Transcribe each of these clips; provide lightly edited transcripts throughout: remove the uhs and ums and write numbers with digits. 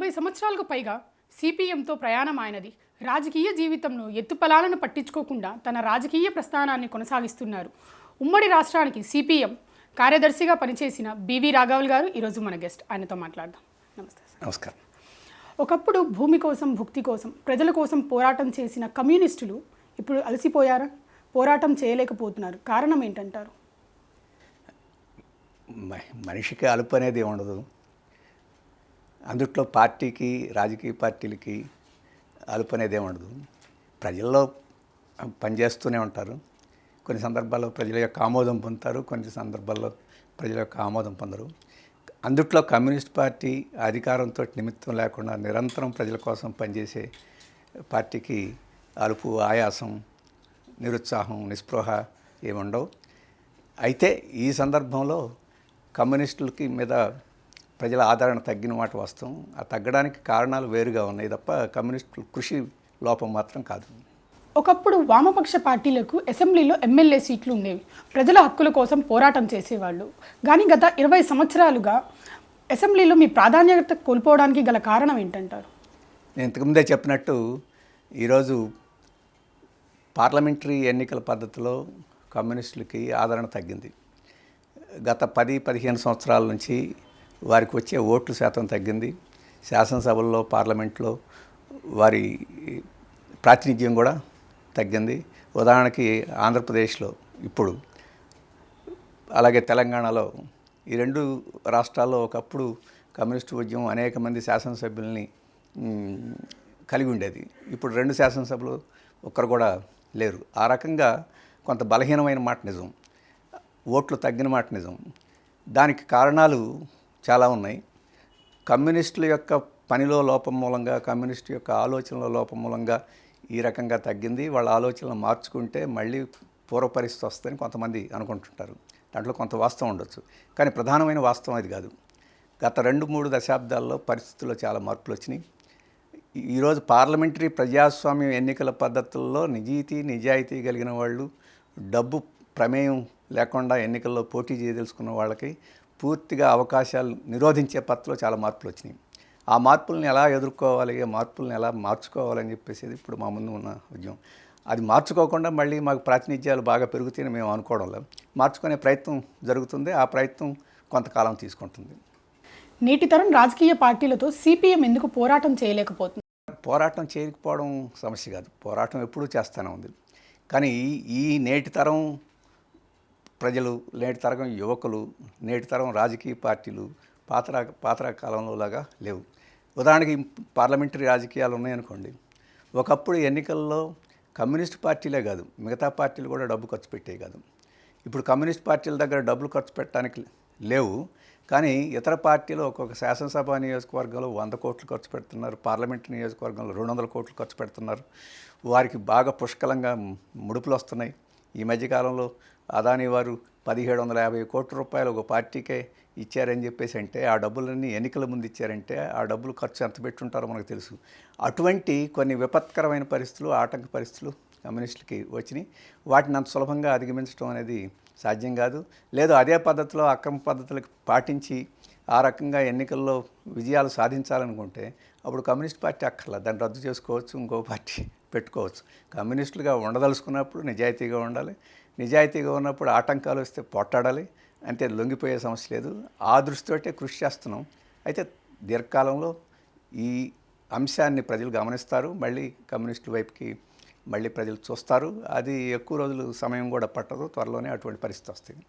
20 సంవత్సరాలకు పైగా సిపిఎంతో ప్రయాణం ఆయనది. రాజకీయ జీవితంలో ఎత్తుపలాలను పట్టించుకోకుండా తన రాజకీయ ప్రస్థానాన్ని కొనసాగిస్తున్నారు. ఉమ్మడి రాష్ట్రానికి సిపిఎం కార్యదర్శిగా పనిచేసిన బివి రాఘవల్ గారు ఈరోజు మన గెస్ట్. ఆయనతో మాట్లాడదాం. నమస్తే సార్. నమస్కారం. ఒకప్పుడు భూమి కోసం, భుక్తి కోసం, ప్రజల కోసం పోరాటం చేసిన కమ్యూనిస్టులు ఇప్పుడు అలసిపోయారా? పోరాటం చేయలేకపోతున్నారు. కారణం ఏంటంటారు? మనిషికి అలుపు అనేది ఉండదు. అందుట్లో పార్టీకి, రాజకీయ పార్టీలకి అలుపు అనేది ఉండదు. ప్రజల్లో పనిచేస్తూనే ఉంటారు. కొన్ని సందర్భాల్లో ప్రజల యొక్క ఆమోదం పొందుతారు, కొన్ని సందర్భాల్లో ప్రజల యొక్క ఆమోదం పొందరు. అందుట్లో కమ్యూనిస్ట్ పార్టీ అధికారంతో నిమిత్తం లేకుండా నిరంతరం ప్రజల కోసం పనిచేసే పార్టీకి అలుపు, ఆయాసం, నిరుత్సాహం, నిస్పృహ ఏముండవు. అయితే ఈ సందర్భంలో కమ్యూనిస్టులకి మీద ప్రజల ఆదరణ తగ్గిన మాట వాస్తవం. ఆ తగ్గడానికి కారణాలు వేరుగా ఉన్నాయి తప్ప కమ్యూనిస్టుల కృషి లోపం మాత్రం కాదు. ఒకప్పుడు వామపక్ష పార్టీలకు అసెంబ్లీలో ఎమ్మెల్యే సీట్లు ఉండేవి. ప్రజల హక్కుల కోసం పోరాటం చేసేవాళ్ళు. కానీ గత 20 సంవత్సరాలుగా అసెంబ్లీలో మీ ప్రాధాన్యత కోల్పోవడానికి గల కారణం ఏంటంటారు? నేను ఇంతకుముందే చెప్పినట్టు ఈరోజు పార్లమెంటరీ ఎన్నికల పద్ధతిలో కమ్యూనిస్టులకి ఆదరణ తగ్గింది. గత 10-15 సంవత్సరాల నుంచి వారికి వచ్చే ఓట్ల శాతం తగ్గింది. శాసనసభల్లో, పార్లమెంట్లో వారి ప్రాతినిధ్యం కూడా తగ్గింది. ఉదాహరణకి ఆంధ్రప్రదేశ్లో ఇప్పుడు, అలాగే తెలంగాణలో, ఈ రెండు రాష్ట్రాల్లో ఒకప్పుడు కమ్యూనిస్టు ఉద్యమం అనేక మంది శాసనసభ్యుల్ని కలిగి ఉండేది. ఇప్పుడు 2 శాసనసభలు ఒక్కరు కూడా లేరు. ఆ రకంగా కొంత బలహీనమైన మాట నిజం, ఓట్లు తగ్గిన మాట నిజం. దానికి కారణాలు చాలా ఉన్నాయి. కమ్యూనిస్టుల యొక్క పనిలో లోపం మూలంగా, కమ్యూనిస్టు యొక్క ఆలోచనల లోపం మూలంగా ఈ రకంగా తగ్గింది. వాళ్ళ ఆలోచనలు మార్చుకుంటే మళ్ళీ పూర్వ పరిస్థితి వస్తుందని కొంతమంది అనుకుంటుంటారు. దాంట్లో కొంత వాస్తవం ఉండొచ్చు, కానీ ప్రధానమైన వాస్తవం అది కాదు. గత 2-3 దశాబ్దాల్లో పరిస్థితుల్లో చాలా మార్పులు వచ్చినాయి. ఈరోజు పార్లమెంటరీ ప్రజాస్వామ్యం ఎన్నికల పద్ధతుల్లో నిజాయితీ కలిగిన వాళ్ళు, డబ్బు ప్రమేయం లేకుండా ఎన్నికల్లో పోటీ చేయదలుచుకున్న వాళ్ళకి పూర్తిగా అవకాశాలు నిరోధించే పద్ధతిలో చాలా మార్పులు వచ్చినాయి. ఆ మార్పుల్ని ఎలా ఎదుర్కోవాలి, ఆ మార్పుల్ని ఎలా మార్చుకోవాలని చెప్పేసి ఇప్పుడు మా ముందు ఉన్న ఉద్యమం. అది మార్చుకోకుండా మళ్ళీ మాకు ప్రాతినిధ్యాలు బాగా పెరుగుతాయని మేము అనుకోవడంలో మార్చుకునే ప్రయత్నం జరుగుతుంది. ఆ ప్రయత్నం కొంతకాలం తీసుకుంటుంది. నేటి తరం రాజకీయ పార్టీలతో సిపిఎం ఎందుకు పోరాటం చేయలేకపోతుంది? పోరాటం చేయకపోవడం సమస్య కాదు, పోరాటం ఎప్పుడూ చేస్తూనే ఉంది. కానీ ఈ నేటి తరం ప్రజలు, నేటి తరం యువకులు, నేటి తరం రాజకీయ పార్టీలు పాత కాలంలో లాగా లేవు. ఉదాహరణకి పార్లమెంటరీ రాజకీయాలు ఉన్నాయనుకోండి. ఒకప్పుడు ఎన్నికల్లో కమ్యూనిస్ట్ పార్టీలే కాదు, మిగతా పార్టీలు కూడా డబ్బు ఖర్చు పెట్టేవి కాదు. ఇప్పుడు కమ్యూనిస్ట్ పార్టీల దగ్గర డబ్బులు ఖర్చు పెట్టడానికి లేవు. కానీ ఇతర పార్టీలు ఒక్కొక్క శాసనసభ నియోజకవర్గంలో 100 కోట్లు ఖర్చు పెడుతున్నారు, పార్లమెంటు నియోజకవర్గంలో 200 కోట్లు ఖర్చు పెడుతున్నారు. వారికి బాగా పుష్కలంగా ముడుపులు వస్తున్నాయి. ఈ మధ్యకాలంలో అదానీ వారు 1750 కోట్ల రూపాయలు ఒక పార్టీకే ఇచ్చారని చెప్పేసి అంటే, ఆ డబ్బులన్నీ ఎన్నికల ముందు ఇచ్చారంటే ఆ డబ్బులు ఖర్చు ఎంత పెట్టుంటారో మనకు తెలుసు. అటువంటి కొన్ని విపత్కరమైన పరిస్థితులు, ఆటంక పరిస్థితులు కమ్యూనిస్టులకి వచ్చినాయి. వాటిని అంత సులభంగా అధిగమించడం అనేది సాధ్యం కాదు. లేదు అదే పద్ధతిలో అక్రమ పద్ధతులకు పాటించి ఆ రకంగా ఎన్నికల్లో విజయాలు సాధించాలనుకుంటే అప్పుడు కమ్యూనిస్ట్ పార్టీ అక్కర్లా, దాన్ని రద్దు చేసుకోవచ్చు, ఇంకో పార్టీ పెట్టుకోవచ్చు. కమ్యూనిస్టులుగా ఉండదలుచుకున్నప్పుడు నిజాయితీగా ఉండాలి. నిజాయితీగా ఉన్నప్పుడు ఆటంకాలు వస్తే పోట్లాడాలి. అంటే లొంగిపోయే సమస్య లేదు. ఆ దృష్టితోటే కృషి చేస్తున్నాం. అయితే దీర్ఘకాలంలో ఈ అంశాన్ని ప్రజలు గమనిస్తారు. మళ్ళీ కమ్యూనిస్టుల వైపుకి మళ్ళీ ప్రజలు చూస్తారు. అది ఎక్కువ రోజులు సమయం కూడా పట్టదు. త్వరలోనే అటువంటి పరిస్థితి వస్తుంది.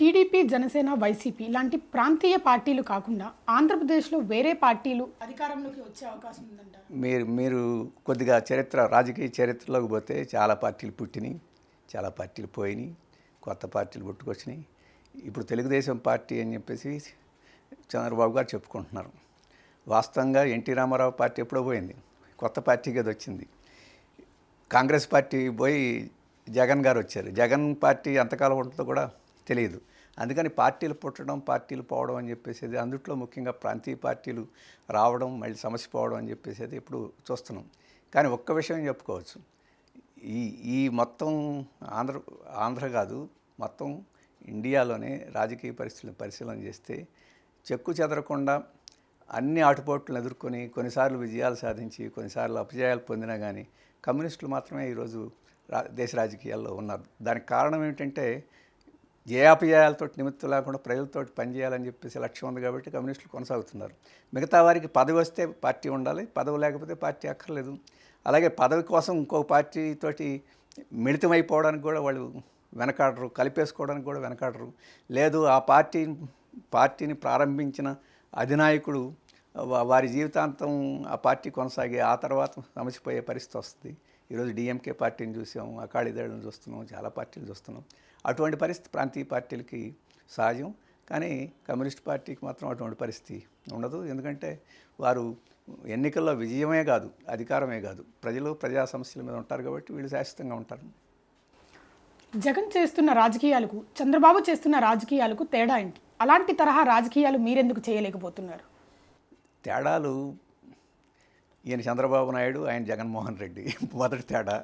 టీడీపీ, జనసేన, వైసీపీ లాంటి ప్రాంతీయ పార్టీలు కాకుండా ఆంధ్రప్రదేశ్లో వేరే పార్టీలు అధికారంలోకి వచ్చే అవకాశం ఉందంటారు? మీరు కొద్దిగా రాజకీయ చరిత్రలోకి పోతే చాలా పార్టీలు పుట్టినాయి, చాలా పార్టీలు పోయినాయి, కొత్త పార్టీలు పుట్టుకొచ్చినాయి. ఇప్పుడు తెలుగుదేశం పార్టీ అని చెప్పేసి చంద్రబాబు గారు చెప్పుకుంటున్నారు. వాస్తవంగా ఎన్టీ రామారావు పార్టీ ఎప్పుడో పోయింది, కొత్త పార్టీకి అది వచ్చింది. కాంగ్రెస్ పార్టీ పోయి జగన్ గారు వచ్చారు. జగన్ పార్టీ ఎంతకాలం ఉంటుందో కూడా తెలియదు. అందుకని పార్టీలు పుట్టడం, పార్టీలు పోవడం అని చెప్పేసేది, అందుట్లో ముఖ్యంగా ప్రాంతీయ పార్టీలు రావడం, మళ్ళీ సమస్య పోవడం అని చెప్పేసేది ఇప్పుడు చూస్తున్నాం. కానీ ఒక్క విషయం చెప్పుకోవచ్చు, ఈ మొత్తం ఆంధ్ర కాదు, మొత్తం ఇండియాలోనే రాజకీయ పరిస్థితులను పరిశీలన చేస్తే చెక్కు చెదరకుండా అన్ని ఆటుపోట్లను ఎదుర్కొని కొన్నిసార్లు విజయాలు సాధించి కొన్నిసార్లు అపజయాలు పొందినా కానీ కమ్యూనిస్టులు మాత్రమే ఈరోజు దేశ రాజకీయాల్లో ఉన్నారు. దానికి కారణం ఏమిటంటే ఏ అపజయాలతో నిమిత్తం లేకుండా ప్రజలతో పనిచేయాలని చెప్పేసి లక్ష్యం ఉంది కాబట్టి కమ్యూనిస్టులు కొనసాగుతున్నారు. మిగతా వారికి పదవి వస్తే పార్టీ ఉండాలి, పదవి లేకపోతే పార్టీ అక్కర్లేదు. అలాగే పదవి కోసం ఇంకో పార్టీతోటి మిళితమైపోవడానికి కూడా వాళ్ళు వెనకాడరు, కలిపేసుకోవడానికి కూడా వెనకాడరు. లేదు ఆ పార్టీని ప్రారంభించిన అధినాయకుడు వారి జీవితాంతం ఆ పార్టీ కొనసాగి ఆ తర్వాత సమసిపోయే పరిస్థితి వస్తుంది. ఈరోజు డిఎంకే పార్టీని చూసాం, అకాలీదళను చూస్తున్నాం, చాలా పార్టీలు చూస్తున్నాం. అటువంటి పరిస్థితి ప్రాంతీయ పార్టీలకి సహజం. కానీ కమ్యూనిస్ట్ పార్టీకి మాత్రం అటువంటి పరిస్థితి ఉండదు. ఎందుకంటే వారు ఎన్నికల్లో విజయమే కాదు, అధికారమే కాదు, ప్రజలు ప్రజా సమస్యల మీద ఉంటారు కాబట్టి వీళ్ళు శాశ్వతంగా ఉంటారు. జగన్ చేస్తున్న రాజకీయాలకు చంద్రబాబు చేస్తున్న రాజకీయాలకు తేడా ఏంటి? అలాంటి తరహా రాజకీయాలు మీరెందుకు చేయలేకపోతున్నారు? తేడాలు ఈయన చంద్రబాబు నాయుడు, ఆయన జగన్మోహన్ రెడ్డి. మొదటి తేడా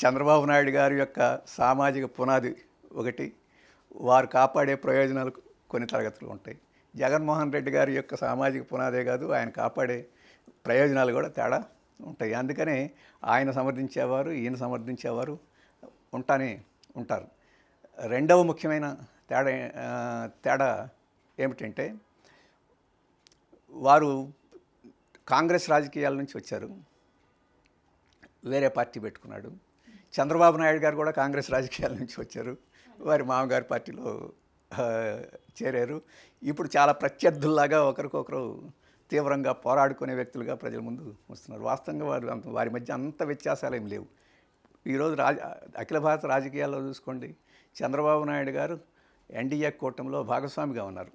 చంద్రబాబు నాయుడు గారి యొక్క సామాజిక పునాది ఒకటి, వారు కాపాడే ప్రయోజనాలు కొన్ని తరగతులు ఉంటాయి. జగన్మోహన్ రెడ్డి గారి యొక్క సామాజిక పునాదే కాదు, ఆయన కాపాడే ప్రయోజనాలు కూడా తేడా ఉంటాయి. అందుకనే ఆయన సమర్థించేవారు, ఈయన సమర్థించేవారు ఉంటారు. రెండవ ముఖ్యమైన తేడా ఏమిటంటే వారు కాంగ్రెస్ రాజకీయాల నుంచి వచ్చారు, వేరే పార్టీ పెట్టుకున్నాడు. చంద్రబాబు నాయుడు గారు కూడా కాంగ్రెస్ రాజకీయాల నుంచి వచ్చారు, వారి మామగారి పార్టీలో చేరారు. ఇప్పుడు చాలా ప్రత్యర్థుల్లాగా ఒకరికొకరు తీవ్రంగా పోరాడుకునే వ్యక్తులుగా ప్రజల ముందు వస్తున్నారు. వాస్తవంగా వారి మధ్య అంత వ్యత్యాసాలు ఏం లేవు. ఈరోజు అఖిల భారత రాజకీయాల్లో చూసుకోండి, చంద్రబాబు నాయుడు గారు ఎన్డీఏ కూటమిలో భాగస్వామిగా ఉన్నారు.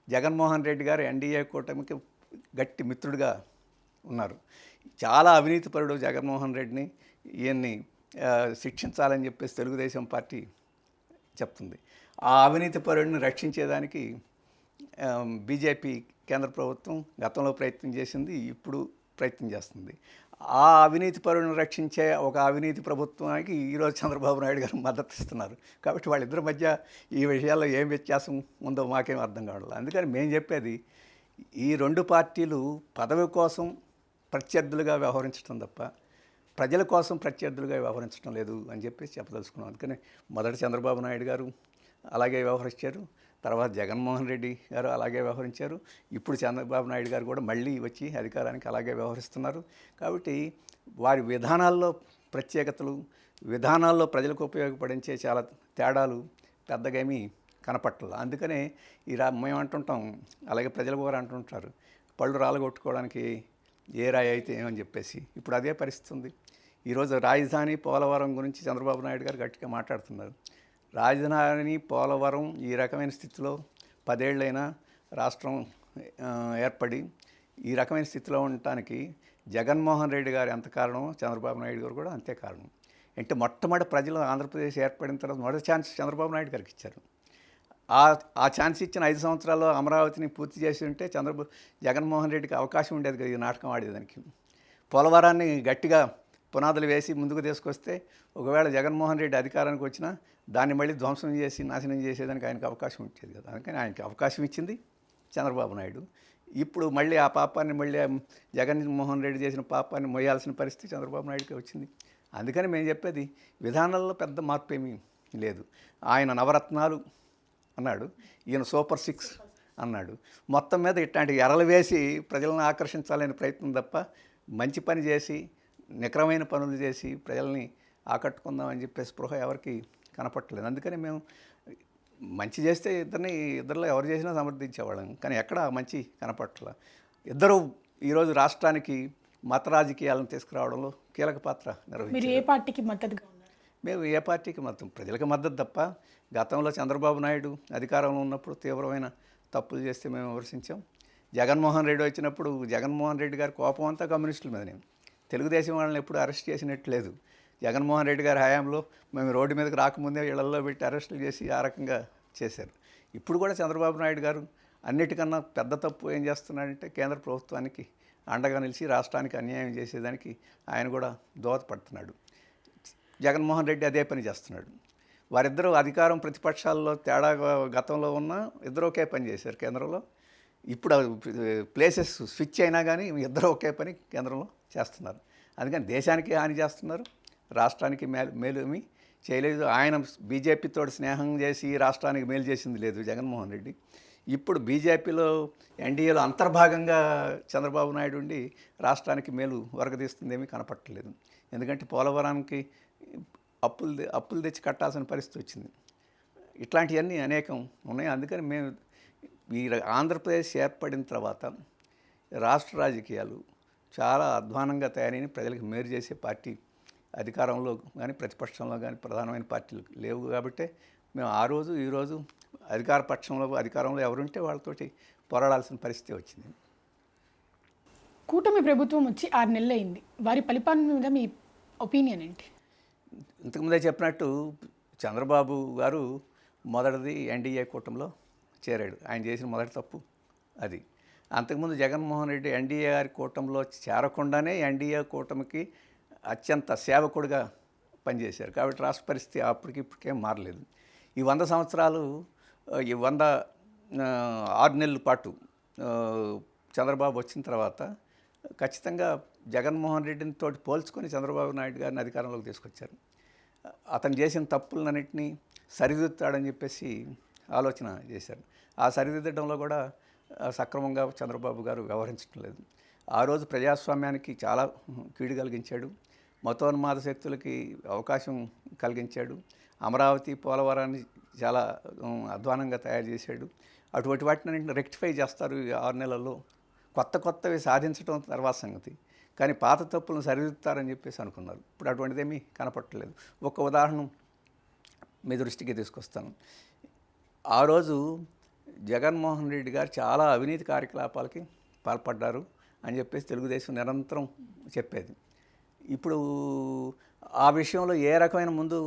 జగన్మోహన్ రెడ్డి గారు ఎన్డీఏ కూటమికి గట్టి మిత్రుడిగా ఉన్నారు. చాలా అవినీతిపరుడు జగన్మోహన్ రెడ్డిని, ఈయన్ని శిక్షించాలని చెప్పేసి తెలుగుదేశం పార్టీ చెప్తుంది. ఆ అవినీతిపరుడిని రక్షించేదానికి బీజేపీ కేంద్ర ప్రభుత్వం గతంలో ప్రయత్నం చేసింది, ఇప్పుడు ప్రయత్నం చేస్తుంది. ఆ అవినీతిపరుడిని రక్షించే ఒక అవినీతి ప్రభుత్వానికి ఈరోజు చంద్రబాబు నాయుడు గారు మద్దతు ఇస్తున్నారు. కాబట్టి వాళ్ళిద్దరి మధ్య ఈ విషయాల్లో ఏం వ్యత్యాసం ఉందో మాకేం అర్థం కావట్లేదు. అందుకని మేము చెప్పేది, ఈ రెండు పార్టీలు పదవి కోసం ప్రత్యర్థులుగా వ్యవహరించడం తప్ప ప్రజల కోసం ప్రత్యర్థులుగా వ్యవహరించడం లేదు అని చెప్పేసి చెప్పదలుచుకున్నాం. అందుకని మొదట చంద్రబాబు నాయుడు గారు అలాగే వ్యవహరించారు, తర్వాత జగన్మోహన్ రెడ్డి గారు అలాగే వ్యవహరించారు, ఇప్పుడు చంద్రబాబు నాయుడు గారు కూడా మళ్ళీ వచ్చి అధికారానికి అలాగే వ్యవహరిస్తున్నారు. కాబట్టి వారి విధానాల్లో ప్రత్యేకతలు, విధానాల్లో ప్రజలకు ఉపయోగపడించే చాలా తేడాలు పెద్దగా ఏమీ కనపట్టాలి. అందుకనే మేము అంటుంటాం, అలాగే ప్రజలు కూడా అంటుంటారు, పళ్ళు రాలగొట్టుకోవడానికి ఏ రాయి అయితే ఏమని చెప్పేసి. ఇప్పుడు అదే పరిస్థితి ఉంది. ఈరోజు రాజధాని పోలవరం గురించి చంద్రబాబు నాయుడు గారు గట్టిగా మాట్లాడుతున్నారు. రాజధాని పోలవరం ఈ రకమైన స్థితిలో 10 ఏళ్ళైనా రాష్ట్రం ఏర్పడి ఈ రకమైన స్థితిలో ఉండటానికి జగన్మోహన్ రెడ్డి గారు ఎంత కారణం, చంద్రబాబు నాయుడు గారు కూడా అంతే కారణం. అంటే మొట్టమొదటి ప్రజలు ఆంధ్రప్రదేశ్ ఏర్పడిన తర్వాత మొదటి ఛాన్స్ చంద్రబాబు నాయుడు గారికి ఇచ్చారు. ఆ ఛాన్స్ ఇచ్చిన 5 సంవత్సరాల్లో అమరావతిని పూర్తి చేసి ఉంటే జగన్మోహన్ రెడ్డికి అవకాశం ఉండేది కదా ఈ నాటకం ఆడేదానికి. పోలవరాన్ని గట్టిగా పునాదులు వేసి ముందుకు తీసుకొస్తే ఒకవేళ జగన్మోహన్ రెడ్డి అధికారానికి వచ్చినా దాన్ని మళ్ళీ ధ్వంసం చేసి నాశనం చేసేదానికి ఆయనకు అవకాశం వచ్చేది కదా. అందుకని ఆయనకి అవకాశం ఇచ్చింది చంద్రబాబు నాయుడు. ఇప్పుడు మళ్ళీ ఆ పాపాన్ని మళ్ళీ జగన్మోహన్ రెడ్డి చేసిన పాపాన్ని మొయ్యాల్సిన పరిస్థితి చంద్రబాబు నాయుడుకి వచ్చింది. అందుకని మేము చెప్పేది, విధానంలో పెద్ద మార్పు ఏమీ లేదు. ఆయన నవరత్నాలు అన్నాడు, ఈయన సూపర్ 6 అన్నాడు. మొత్తం మీద ఇట్లాంటి ఎరలు వేసి ప్రజలను ఆకర్షించాలనే ప్రయత్నం తప్ప మంచి పని చేసి నికరమైన పనులు చేసి ప్రజల్ని ఆకట్టుకుందామని చెప్పే స్పృహ ఎవరికి కనపట్టలేదు. అందుకని మేము మంచి చేస్తే ఇద్దరిలో ఎవరు చేసినా సమర్థించేవాళ్ళం, కానీ ఎక్కడ మంచి కనపట్టలే. ఇద్దరు ఈరోజు రాష్ట్రానికి మత రాజకీయాలను తీసుకురావడంలో కీలక పాత్ర నిర్వహించారు. మీరు ఏ పార్టీకి మద్దతుగా ఉన్నారు? మేము ఏ పార్టీకి ప్రజలకు మద్దతు తప్ప, గతంలో చంద్రబాబు నాయుడు అధికారంలో ఉన్నప్పుడు తీవ్రమైన తప్పులు చేస్తే మేము విమర్శించాం. జగన్మోహన్ రెడ్డి వచ్చినప్పుడు జగన్మోహన్ రెడ్డి గారి కోపం అంతా కమ్యూనిస్టుల మీదనే. తెలుగుదేశం వాళ్ళని ఎప్పుడు అరెస్ట్ చేసినట్టు లేదు. జగన్మోహన్ రెడ్డి గారి హయాంలో మేము రోడ్డు మీదకి రాకముందే ఇళ్లలో పెట్టి అరెస్టులు చేసి ఆ రకంగా చేశారు. ఇప్పుడు కూడా చంద్రబాబు నాయుడు గారు అన్నిటికన్నా పెద్ద తప్పు ఏం చేస్తున్నాడంటే, కేంద్ర ప్రభుత్వానికి అండగా నిలిచి రాష్ట్రానికి అన్యాయం చేసేదానికి ఆయన కూడా దోహదపడుతున్నాడు. జగన్మోహన్ రెడ్డి అదే పని చేస్తున్నాడు. వారిద్దరూ అధికారం ప్రతిపక్షాల్లో తేడా గతంలో ఉన్న ఇద్దరు ఒకే పని చేశారు కేంద్రంలో. ఇప్పుడు ప్లేసెస్ స్విచ్ అయినా కానీ ఇద్దరు ఒకే పని కేంద్రంలో చేస్తున్నారు. అందుకని దేశానికి హాని చేస్తున్నారు, రాష్ట్రానికి మేలు ఏమీ చేయలేదు. ఆయన బీజేపీతో స్నేహం చేసి రాష్ట్రానికి మేలు చేసింది లేదు జగన్మోహన్ రెడ్డి. ఇప్పుడు బీజేపీలో ఎన్డీఏలో అంతర్భాగంగా చంద్రబాబు నాయుడు ఉండి రాష్ట్రానికి మేలు వరగదీస్తుందేమీ కనపట్టలేదు. ఎందుకంటే పోలవరానికి అప్పులు తెచ్చి కట్టాల్సిన పరిస్థితి వచ్చింది. ఇట్లాంటివన్నీ అనేకం ఉన్నాయి. అందుకని మేము ఈ ఆంధ్రప్రదేశ్ ఏర్పడిన తర్వాత రాష్ట్ర రాజకీయాలు చాలా అధ్వానంగా తయారైన ప్రజలకు మేలు చేసే పార్టీ అధికారంలో కానీ ప్రతిపక్షంలో కానీ ప్రధానమైన పార్టీలు లేవు. కాబట్టి మేము ఆ రోజు ఈరోజు అధికారంలో ఎవరుంటే వాళ్ళతోటి పోరాడాల్సిన పరిస్థితి వచ్చింది. కూటమి ప్రభుత్వం వచ్చి 6 నెలలు అయింది. వారి పరిపాలన మీద మీ ఒపీనియన్ ఏంటి? ఇంతకుముందే చెప్పినట్టు చంద్రబాబు గారు మొదటిది ఎన్డీఏ కూటమిలో చేరాడు. ఆయన చేసిన మొదటి తప్పు అది. అంతకుముందు జగన్మోహన్ రెడ్డి ఎన్డీఏ గారి కూటమిలో చేరకుండానే ఎన్డీఏ కూటమికి అత్యంత సేవకుడిగా పనిచేశారు. కాబట్టి రాష్ట్ర పరిస్థితి అప్పటికి ఇప్పటికేం మారలేదు. ఈ 100 సంవత్సరాలు, ఈ 6 నెలల పాటు చంద్రబాబు వచ్చిన తర్వాత ఖచ్చితంగా జగన్మోహన్ రెడ్డిని తోటి పోల్చుకొని చంద్రబాబు నాయుడు గారిని అధికారంలోకి తీసుకొచ్చారు. అతను చేసిన తప్పులన్నింటినీ సరిదిద్దుతాడని చెప్పేసి ఆలోచన చేశారు. ఆ సరిదిద్దడంలో కూడా సక్రమంగా చంద్రబాబు గారు వ్యవహరించడం లేదు. ఆ రోజు ప్రజాస్వామ్యానికి చాలా కీడు కలిగించాడు. మతోన్మాద శక్తులకి అవకాశం కలిగించాడు. అమరావతి, పోలవరాన్ని చాలా అధ్వానంగా తయారు చేశాడు. అటువంటి వాటిని రెక్టిఫై చేస్తారు ఈ 6 నెలల్లో. కొత్తవి సాధించడం తర్వాత సంగతి. కానీ పాత తప్పులను సరిదిద్దుతారని చెప్పేసి అనుకున్నారు. ఇప్పుడు అటువంటిదేమీ కనపట్టలేదు. ఒక ఉదాహరణ మీ దృష్టికి తీసుకొస్తాను. ఆ రోజు జగన్మోహన్ రెడ్డి గారు చాలా అవినీతి కార్యకలాపాలకి పాల్పడ్డారు అని చెప్పేసి తెలుగుదేశం నిరంతరం చెప్పేది. ఇప్పుడు ఆ విషయంలో ఏ రకమైన ముందు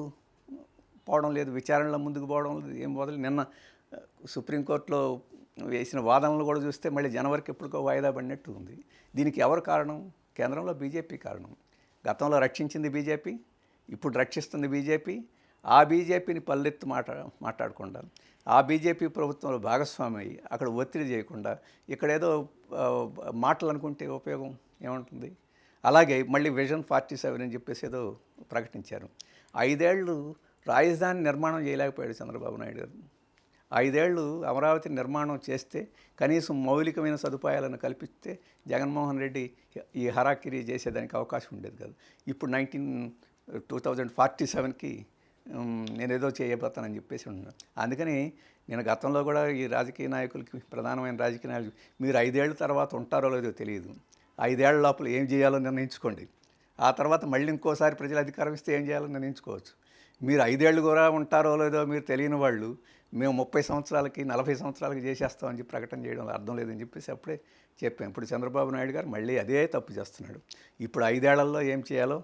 పోవడం లేదు, విచారణలో ముందుకు పోవడం లేదు, ఏం పోవడం. నిన్న సుప్రీంకోర్టులో వేసిన వాదనలు కూడా చూస్తే మళ్ళీ జనవరికి ఎప్పటికో వాయిదా పడినట్టు ఉంది. దీనికి ఎవరు కారణం? కేంద్రంలో బీజేపీ కారణం. గతంలో రక్షించింది బీజేపీ, ఇప్పుడు రక్షిస్తుంది బీజేపీ. ఆ బీజేపీని పల్లెత్తు మాట్లాడకుండా, ఆ బీజేపీ ప్రభుత్వంలో భాగస్వామి అయ్యి అక్కడ ఒత్తిడి చేయకుండా ఇక్కడేదో మాటలు అనుకుంటే ఉపయోగం ఏముంటుంది? అలాగే మళ్ళీ విజన్ 47 అని చెప్పేసి ఏదో ప్రకటించారు. 5 ఏళ్ళు రాజధాని నిర్మాణం చేయలేకపోయాడు చంద్రబాబు నాయుడు గారు. 5 ఏళ్ళు అమరావతి నిర్మాణం చేస్తే కనీసం మౌలికమైన సదుపాయాలను కల్పిస్తే జగన్మోహన్ రెడ్డి ఈ హరాకిరీ చేసేదానికి అవకాశం ఉండేది కాదు. ఇప్పుడు 2047కి నేనేదో చేయబోతానని చెప్పేసి ఉన్నాను. అందుకని నేను గతంలో కూడా ఈ రాజకీయ నాయకులకి, ప్రధానమైన రాజకీయ నాయకులు, మీరు 5 ఏళ్ళ తర్వాత ఉంటారో లేదో తెలియదు. 5 ఏళ్ల లోపల ఏం చేయాలో నిర్ణయించుకోండి. ఆ తర్వాత మళ్ళీ ఇంకోసారి ప్రజలు అధికారం ఇస్తే ఏం చేయాలో నిర్ణయించుకోవచ్చు. మీరు 5 ఏళ్ళు కూడా ఉంటారో లేదో మీరు తెలియని వాళ్ళు మేము 30 సంవత్సరాలకి 40 సంవత్సరాలకి చేసేస్తామని చెప్పి ప్రకటన చేయడం అర్థం లేదని చెప్పేసి అప్పుడే చెప్పాను. ఇప్పుడు చంద్రబాబు నాయుడు గారు మళ్ళీ అదే తప్పు చేస్తున్నాడు. ఇప్పుడు 5 ఏళ్లలో ఏం చేయాలో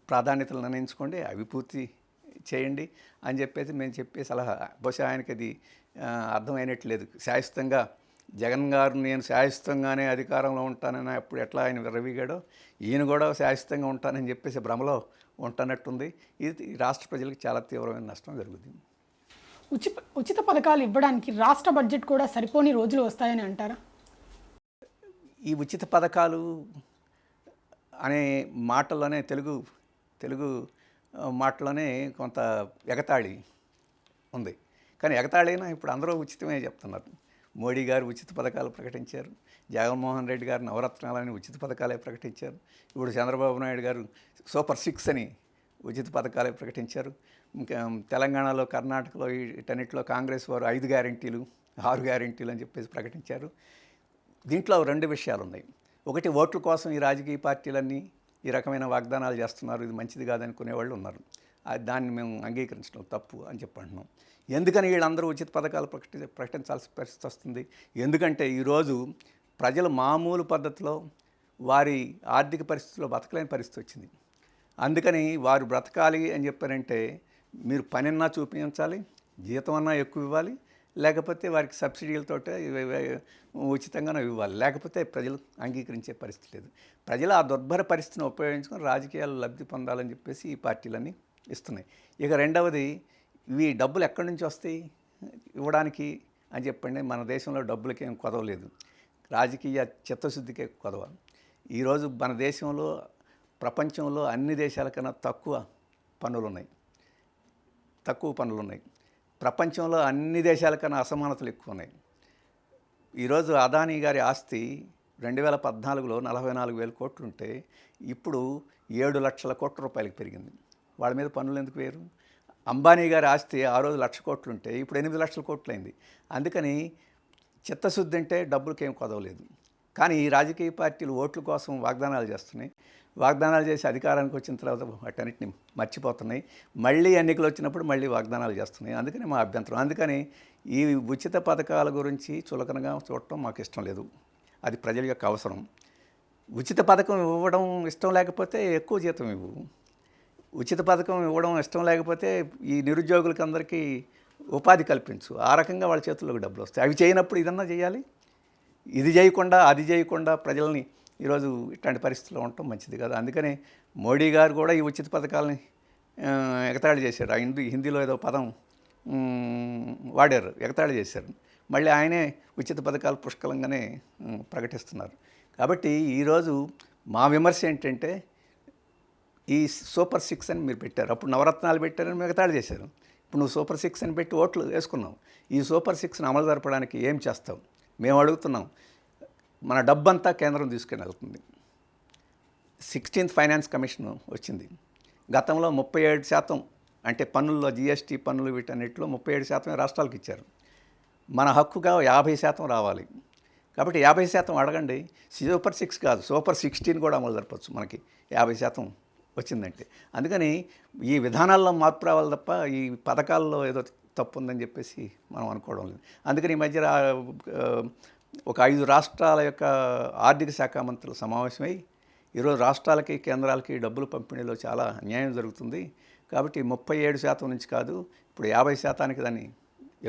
ప్రాధాన్యతలు నిర్ణయించుకోండి, అవి పూర్తి చేయండి అని చెప్పేసి మేము చెప్పే సలహా. బహుశా ఆయనకి అది అర్థమైనట్లేదు. శాశ్వతంగా జగన్ గారు నేను శాశ్వతంగానే అధికారంలో ఉంటానని అప్పుడు ఎట్లా ఆయన విర్రవీగాడో, ఈయన కూడా శాశ్వతంగా ఉంటానని చెప్పేసి భ్రమలో ఉంటున్నట్టుంది. ఇది రాష్ట్ర ప్రజలకు చాలా తీవ్రమైన నష్టం జరుగుతుంది. ఉచిత పథకాలు ఇవ్వడానికి రాష్ట్ర బడ్జెట్ కూడా సరిపోని రోజులు వస్తాయని అంటారా? ఈ ఉచిత పథకాలు అనే మాటల్లోనే తెలుగు మాటలోనే కొంత ఎగతాళి ఉంది. కానీ ఎగతాళైనా ఇప్పుడు అందరూ ఉచితమే చెప్తున్నారు. మోడీ గారు ఉచిత పథకాలు ప్రకటించారు. జగన్మోహన్ రెడ్డి గారు నవరత్నాలని ఉచిత పథకాలే ప్రకటించారు. ఇప్పుడు చంద్రబాబు నాయుడు గారు సూపర్ 6 అని ఉచిత పథకాలే ప్రకటించారు. ఇంకా తెలంగాణలో, కర్ణాటకలో వీటన్నిటిలో కాంగ్రెస్ వారు 5 గ్యారెంటీలు 6 గ్యారెంటీలు అని చెప్పేసి ప్రకటించారు. దీంట్లో 2 విషయాలు ఉన్నాయి. ఒకటి, ఓట్ల కోసం ఈ రాజకీయ పార్టీలన్నీ ఈ రకమైన వాగ్దానాలు చేస్తున్నారు, ఇది మంచిది కాదనుకునే వాళ్ళు ఉన్నారు. దాన్ని మేము అంగీకరించడం తప్పు అని చెప్పంటున్నాం. ఎందుకని వీళ్ళందరూ ఉచిత పథకాలు ప్రకటించాల్సిన పరిస్థితి వస్తుంది? ఎందుకంటే ఈరోజు ప్రజలు మామూలు పద్ధతిలో వారి ఆర్థిక పరిస్థితిలో బతకలేని పరిస్థితి వచ్చింది. అందుకని వారు బ్రతకాలి అని చెప్పారంటే మీరు పనిన్నా చూపించాలి, జీతం అన్నా ఎక్కువ ఇవ్వాలి, లేకపోతే వారికి సబ్సిడీలతో ఉచితంగానే ఇవ్వాలి. లేకపోతే ప్రజలు అంగీకరించే పరిస్థితి లేదు. ప్రజలు ఆ దుర్భర పరిస్థితిని ఉపయోగించుకొని రాజకీయాలు లబ్ధి పొందాలని చెప్పేసి ఈ పార్టీలన్నీ ఇస్తున్నాయి. ఇక రెండవది, ఇవి డబ్బులు ఎక్కడి నుంచి వస్తాయి? ఇవ్వడానికి అని చెప్పండి. మన దేశంలో డబ్బులకేం కొదవలేదు, రాజకీయ చిత్తశుద్ధికే కొదవ. ఈరోజు మన దేశంలో ప్రపంచంలో అన్ని దేశాల కన్నా తక్కువ పన్నులు ఉన్నాయి. ప్రపంచంలో అన్ని దేశాల కన్నా అసమానతలు ఎక్కువ ఉన్నాయి. ఈరోజు అదానీ గారి ఆస్తి 2014లో 44,000 కోట్లు ఉంటే ఇప్పుడు 7 లక్షల కోట్ల రూపాయలకి పెరిగింది. వాళ్ళ మీద పన్నులు ఎందుకు వేరు? అంబానీ గారి ఆస్తి ఆ రోజు 1,00,000 కోట్లు ఉంటే ఇప్పుడు 8 లక్షల కోట్లు అయింది. అందుకని చిత్తశుద్ధి అంటే డబ్బులకేం కొదవలేదు. కానీ ఈ రాజకీయ పార్టీలు ఓట్ల కోసం వాగ్దానాలు చేస్తున్నాయి. వాగ్దానాలు చేసి అధికారానికి వచ్చిన తర్వాత వాటన్నిటిని మర్చిపోతున్నాయి. మళ్ళీ ఎన్నికలు వచ్చినప్పుడు మళ్ళీ వాగ్దానాలు చేస్తున్నాయి. అందుకని మా అభ్యంతరం. అందుకని ఈ ఉచిత పథకాల గురించి చులకనగా చూడటం మాకు ఇష్టం లేదు. అది ప్రజల యొక్క అవసరం. ఉచిత పథకం ఇవ్వడం ఇష్టం లేకపోతే ఎక్కువ జీతం ఇవ్వు. ఉచిత పథకం ఇవ్వడం ఇష్టం లేకపోతే ఈ నిరుద్యోగులకి అందరికీ ఉపాధి కల్పించు. ఆ రకంగా వాళ్ళ చేతుల్లోకి డబ్బులు వస్తాయి. అవి చేయనప్పుడు ఇదన్నా చేయాలి. ఇది చేయకుండా అది చేయకుండా ప్రజల్ని ఈరోజు ఇట్లాంటి పరిస్థితుల్లో ఉండటం మంచిది కాదు. అందుకని మోడీ గారు కూడా ఈ ఉచిత పథకాలని ఎగతాళి చేశారు. హిందీలో ఏదో పదం వాడారు, ఎగతాళి చేశారు. మళ్ళీ ఆయనే ఉచిత పథకాలు పుష్కలంగానే ప్రకటిస్తున్నారు. కాబట్టి ఈరోజు మా విమర్శ ఏంటంటే, ఈ సూపర్ 6 అని మీరు పెట్టారు, అప్పుడు నవరత్నాలు పెట్టారని ఎగతాళి చేశారు. ఇప్పుడు నువ్వు సూపర్ 6 అని పెట్టి ఓట్లు వేసుకున్నావు. ఈ సూపర్ 6ని అమలు జరపడానికి ఏం చేస్తావు? మేము అడుగుతున్నాం. మన డబ్బంతా కేంద్రం తీసుకుని వెళ్తుంది. 16th ఫైనాన్స్ కమిషన్ వచ్చింది. గతంలో 37% అంటే పన్నుల్లో జీఎస్టీ పన్నులు వీటన్నిటిలో 37% రాష్ట్రాలకు ఇచ్చారు. మన హక్కుగా 50% రావాలి. కాబట్టి 50% అడగండి. సూపర్ 6 కాదు, సూపర్ 16 కూడా అమలు జరపచ్చు మనకి 50% వచ్చిందంటే. అందుకని ఈ విధానాల్లో మార్పు రావాలి తప్ప ఈ పథకాల్లో ఏదో తప్పు ఉందని చెప్పేసి మనం అనుకోవడం లేదు. అందుకని ఈ మధ్య ఒక 5 రాష్ట్రాల యొక్క ఆర్థిక శాఖ మంత్రుల సమావేశమై ఈరోజు రాష్ట్రాలకి కేంద్రాలకి డబ్బుల పంపిణీలో చాలా అన్యాయం జరుగుతుంది. కాబట్టి 37% నుంచి కాదు, ఇప్పుడు 50%కి దాన్ని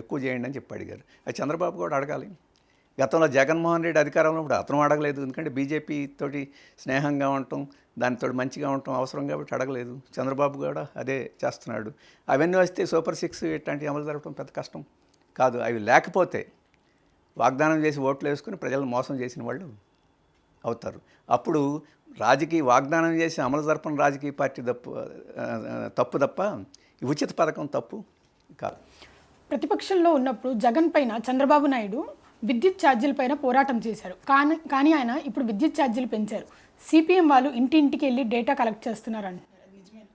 ఎక్కువ చేయండి అని చెప్పి అడిగారు. అది చంద్రబాబు కూడా అడగాలి. గతంలో జగన్మోహన్ రెడ్డి అధికారంలో ఇప్పుడు అతను అడగలేదు. ఎందుకంటే బీజేపీ తోటి స్నేహంగా ఉండటం, దానితో మంచిగా ఉండటం అవసరం కాబట్టి అడగలేదు. చంద్రబాబు కూడా అదే చేస్తున్నాడు. అవన్నీ వస్తే సూపర్ 6 ఇట్లాంటివి అమలు జరపడం పెద్ద కష్టం కాదు. అవి లేకపోతే వాగ్దానం చేసి ఓట్లు వేసుకుని ప్రజలను మోసం చేసిన వాళ్ళు అవుతారు. అప్పుడు వాగ్దానం చేసి అమలు జరపని రాజకీయ పార్టీ తప్పు తప్ప ఈ ఉచిత పథకం తప్పు కాదు. ప్రతిపక్షంలో ఉన్నప్పుడు జగన్ పైన చంద్రబాబు నాయుడు విద్యుత్ ఛార్జీల పైన పోరాటం చేశారు. కానీ ఆయన ఇప్పుడు విద్యుత్ ఛార్జీలు పెంచారు. సిపిఎం వాళ్ళు ఇంటింటికి వెళ్ళి డేటా కలెక్ట్ చేస్తున్నారు అంటున్నారు.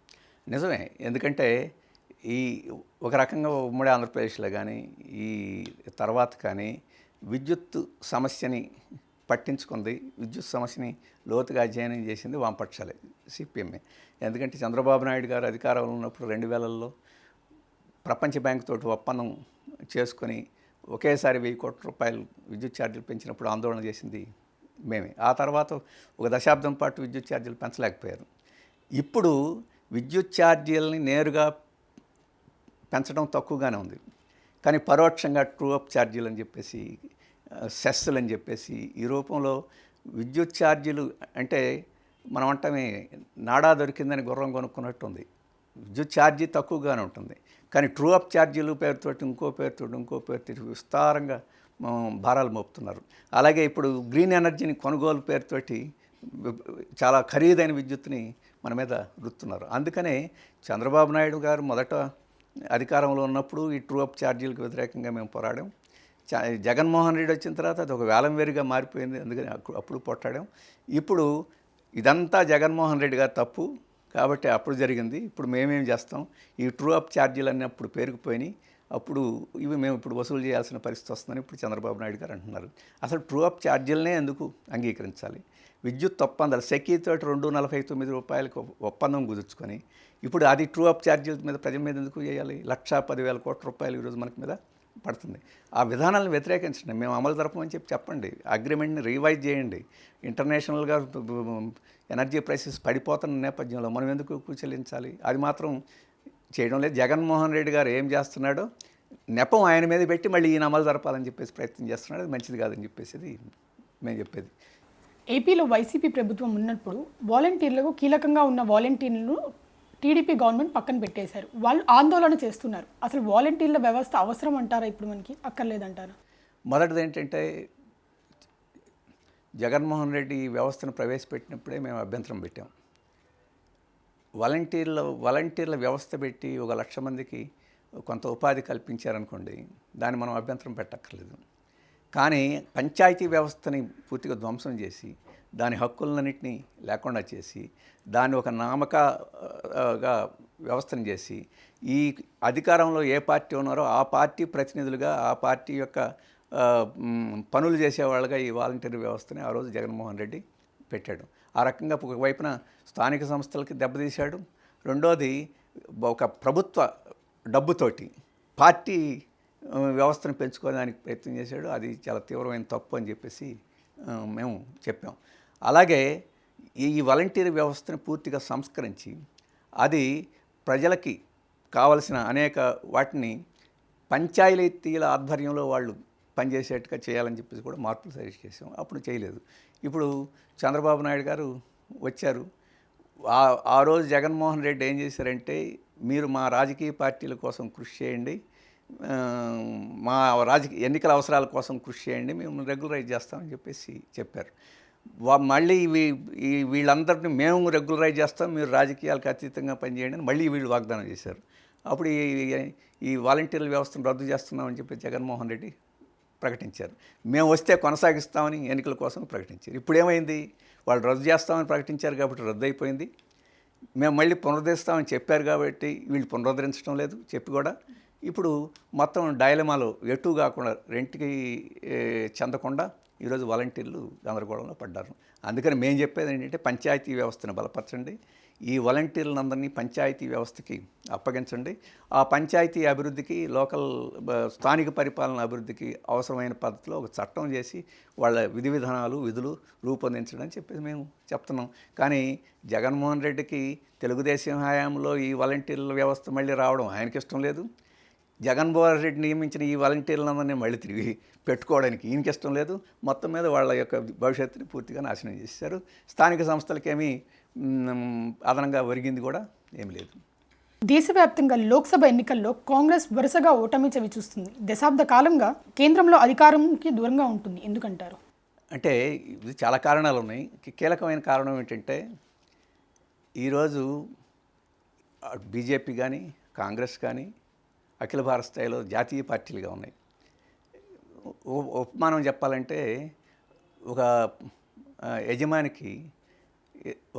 నిజమే. ఎందుకంటే ఈ ఒక రకంగా ఉమ్మడి ఆంధ్రప్రదేశ్లో కానీ ఈ తర్వాత కానీ విద్యుత్ సమస్యని పట్టించుకుంది, విద్యుత్ సమస్యని లోతుగా అధ్యయనం చేసింది వామపక్షాలే, సిపిఎంఏ. ఎందుకంటే చంద్రబాబు నాయుడు గారు అధికారంలో ఉన్నప్పుడు 2000లో ప్రపంచ బ్యాంకు తోటి ఒప్పందం చేసుకొని ఒకేసారి 1000 కోట్ల రూపాయలు విద్యుత్ ఛార్జీలు పెంచినప్పుడు ఆందోళన చేసింది మేమే. ఆ తర్వాత ఒక దశాబ్దం పాటు విద్యుత్ ఛార్జీలు పెంచలేకపోయారు. ఇప్పుడు విద్యుత్ ఛార్జీలని నేరుగా పెంచడం తక్కువగానే ఉంది. కానీ పరోక్షంగా ట్రూ అప్ ఛార్జీలు అని చెప్పేసి, సెస్సులు అని చెప్పేసి ఈ రూపంలో విద్యుత్ ఛార్జీలు అంటే మనం అంటమే నాడా దొరికిందని గుర్రం కొనుక్కున్నట్టు ఉంది. విద్యుత్ ఛార్జీ తక్కువగానే ఉంటుంది. కానీ ట్రూ అప్ ఛార్జీలు పేరుతోటి ఇంకో పేరుతోటి విస్తారంగా భారాలు మోపుతున్నారు. అలాగే ఇప్పుడు గ్రీన్ ఎనర్జీని కొనుగోలు పేరుతోటి చాలా ఖరీదైన విద్యుత్తుని మన మీద రుతున్నారు. అందుకనే చంద్రబాబు నాయుడు గారు మొదట అధికారంలో ఉన్నప్పుడు ఈ ట్రూ అప్ ఛార్జీలకు వ్యతిరేకంగా మేము పోరాడాం. జగన్మోహన్ రెడ్డి వచ్చిన తర్వాత అది ఒక వేలంవేరుగా మారిపోయింది. అందుకని అప్పుడు పోట్లాడాం. ఇప్పుడు ఇదంతా జగన్మోహన్ రెడ్డి గారు తప్పు కాబట్టి అప్పుడు జరిగింది. ఇప్పుడు మేమేం చేస్తాం? ఈ ట్రూ అప్ ఛార్జీలు అన్నీ అప్పుడు పేరుకుపోయినాయి. అప్పుడు ఇవి మేము ఇప్పుడు వసూలు చేయాల్సిన పరిస్థితి వస్తుందని ఇప్పుడు చంద్రబాబు నాయుడు గారు అంటున్నారు. అసలు ట్రూ అప్ ఛార్జీలనే ఎందుకు అంగీకరించాలి? విద్యుత్ ఒప్పందాలు సెకీతో 249 రూపాయలకు ఒప్పందం కుదుర్చుకొని ఇప్పుడు అది ట్రూ అప్ ఛార్జీల మీద ప్రజల మీద ఎందుకు చేయాలి? 1,10,000 కోట్ల రూపాయలు ఈరోజు మనకి మీద పడుతుంది. ఆ విధానాలను వ్యతిరేకించండి. మేము అమలు జరపమని చెప్పండి. అగ్రిమెంట్ని రివైజ్ చేయండి. ఇంటర్నేషనల్గా ఎనర్జీ ప్రైసెస్ పడిపోతున్న నేపథ్యంలో మనం ఎందుకు చెల్లించాలి? అది మాత్రం చేయడం లేదు. జగన్మోహన్ రెడ్డి గారు ఏం చేస్తున్నాడో నెపం ఆయన మీద పెట్టి మళ్ళీ ఈయన అమలు జరపాలని చెప్పేసి ప్రయత్నం చేస్తున్నాడు. అది మంచిది కాదని చెప్పేసి మేము చెప్పేది. ఏపీలో వైసీపీ ప్రభుత్వం ఉన్నప్పుడు వాలంటీర్లకు కీలకంగా ఉన్న వాలంటీర్లను టీడీపీ గవర్నమెంట్ పక్కన పెట్టేశారు. వాళ్ళు ఆందోళన చేస్తున్నారు. అసలు వాలంటీర్ల వ్యవస్థ అవసరం అంటారా? ఇప్పుడు మనకి అక్కర్లేదంటారా? మొదటిది ఏంటంటే జగన్మోహన్ రెడ్డి ఈ వ్యవస్థను ప్రవేశపెట్టినప్పుడే మేము అభ్యంతరం పెట్టాం. వాలంటీర్ల వ్యవస్థ పెట్టి 1,00,000 మందికి కొంత ఉపాధి కల్పించారనుకోండి, దాన్ని మనం అభ్యంతరం పెట్టక్కర్లేదు. కానీ పంచాయతీ వ్యవస్థని పూర్తిగా ధ్వంసం చేసి దాని హక్కులన్నింటినీ లేకుండా చేసి దాన్ని ఒక నామకగా వ్యవస్థను చేసి ఈ అధికారంలో ఏ పార్టీ ఉన్నారో ఆ పార్టీ ప్రతినిధులుగా ఆ పార్టీ యొక్క పనులు చేసేవాళ్ళుగా ఈ వాలంటీర్ వ్యవస్థని ఆ రోజు జగన్మోహన్ రెడ్డి పెట్టాడు. ఆ రకంగా ఒకవైపున స్థానిక సంస్థలకి దెబ్బతీశాడు, రెండోది ఒక ప్రభుత్వ డబ్బుతోటి పార్టీ వ్యవస్థను పెంచుకోవడానికి ప్రయత్నం చేశాడు. అది చాలా తీవ్రమైన తప్పు అని చెప్పేసి మేము చెప్పాం. అలాగే ఈ వాలంటీర్ వ్యవస్థను పూర్తిగా సంస్కరించి అది ప్రజలకి కావలసిన అనేక వాటిని పంచాయతీల ఆధ్వర్యంలో వాళ్ళు పనిచేసేట్టుగా చేయాలని చెప్పేసి కూడా మార్పులు సజెస్ట్ చేసాం. అప్పుడు చేయలేదు. ఇప్పుడు చంద్రబాబు నాయుడు గారు వచ్చారు. ఆ రోజు జగన్మోహన్ రెడ్డి ఏం చేశారంటే, మీరు మా రాజకీయ పార్టీల కోసం కృషి చేయండి, మా ఎన్నికల అవసరాల కోసం కృషి చేయండి, మేము రెగ్యులరైజ్ చేస్తామని చెప్పేసి చెప్పారు. మళ్ళీ వీళ్ళందరినీ మేము రెగ్యులరైజ్ చేస్తాం, మీరు రాజకీయాలకు అతీతంగా పనిచేయండి అని మళ్ళీ వీళ్ళు వాగ్దానం చేశారు. అప్పుడు ఈ వాలంటీర్ల వ్యవస్థను రద్దు చేస్తున్నామని చెప్పి జగన్మోహన్ రెడ్డి ప్రకటించారు. మేము వస్తే కొనసాగిస్తామని ఎన్నికల కోసం ప్రకటించారు. ఇప్పుడు ఏమైంది? వాళ్ళు రద్దు చేస్తామని ప్రకటించారు కాబట్టి రద్దు అయిపోయింది. మేము మళ్ళీ పునరుద్ధరిస్తామని చెప్పారు కాబట్టి వీళ్ళు పునరుద్ధరించడం లేదు చెప్పి కూడా. ఇప్పుడు మొత్తం డైలమాలో ఎటు కాకుండా రెంట్కి చెందకుండా ఈరోజు వాలంటీర్లు గందరగోళంలో పడ్డారు. అందుకని మేము చెప్పేది ఏంటంటే, పంచాయతీ వ్యవస్థను బలపరచండి, ఈ వాలంటీర్లందరినీ పంచాయతీ వ్యవస్థకి అప్పగించండి. ఆ పంచాయతీ అభివృద్ధికి స్థానిక పరిపాలన అభివృద్ధికి అవసరమైన పద్ధతిలో ఒక చట్టం చేసి వాళ్ళ విధులు రూపొందించడం చెప్పేసి మేము చెప్తున్నాం. కానీ జగన్మోహన్ రెడ్డికి తెలుగుదేశం హయాంలో ఈ వాలంటీర్ల వ్యవస్థ మళ్ళీ రావడం ఆయనకి ఇష్టం లేదు. జగన్మోహన్ రెడ్డి నియమించిన ఈ వాలంటీర్లందరినీ మళ్ళీ తిరిగి పెట్టుకోవడానికి ఈయనకి ఇష్టం లేదు. మొత్తం మీద వాళ్ళ యొక్క భవిష్యత్తుని పూర్తిగా నాశనం చేశారు. స్థానిక సంస్థలకేమీ అదనంగా ఒరిగింది కూడా ఏమి లేదు. దేశవ్యాప్తంగా లోక్సభ ఎన్నికల్లో కాంగ్రెస్ వరుసగా ఓటమి చవి చూస్తుంది. దశాబ్ద కాలంగా కేంద్రంలో అధికారంకి దూరంగా ఉంటుంది. ఎందుకంటారు? అంటే ఇది చాలా కారణాలు ఉన్నాయి. కీలకమైన కారణం ఏంటంటే, ఈరోజు బీజేపీ కానీ కాంగ్రెస్ కానీ అఖిల భారత స్థాయిలో జాతీయ పార్టీలుగా ఉన్నాయి. ఉపమానం చెప్పాలంటే, ఒక యజమానికి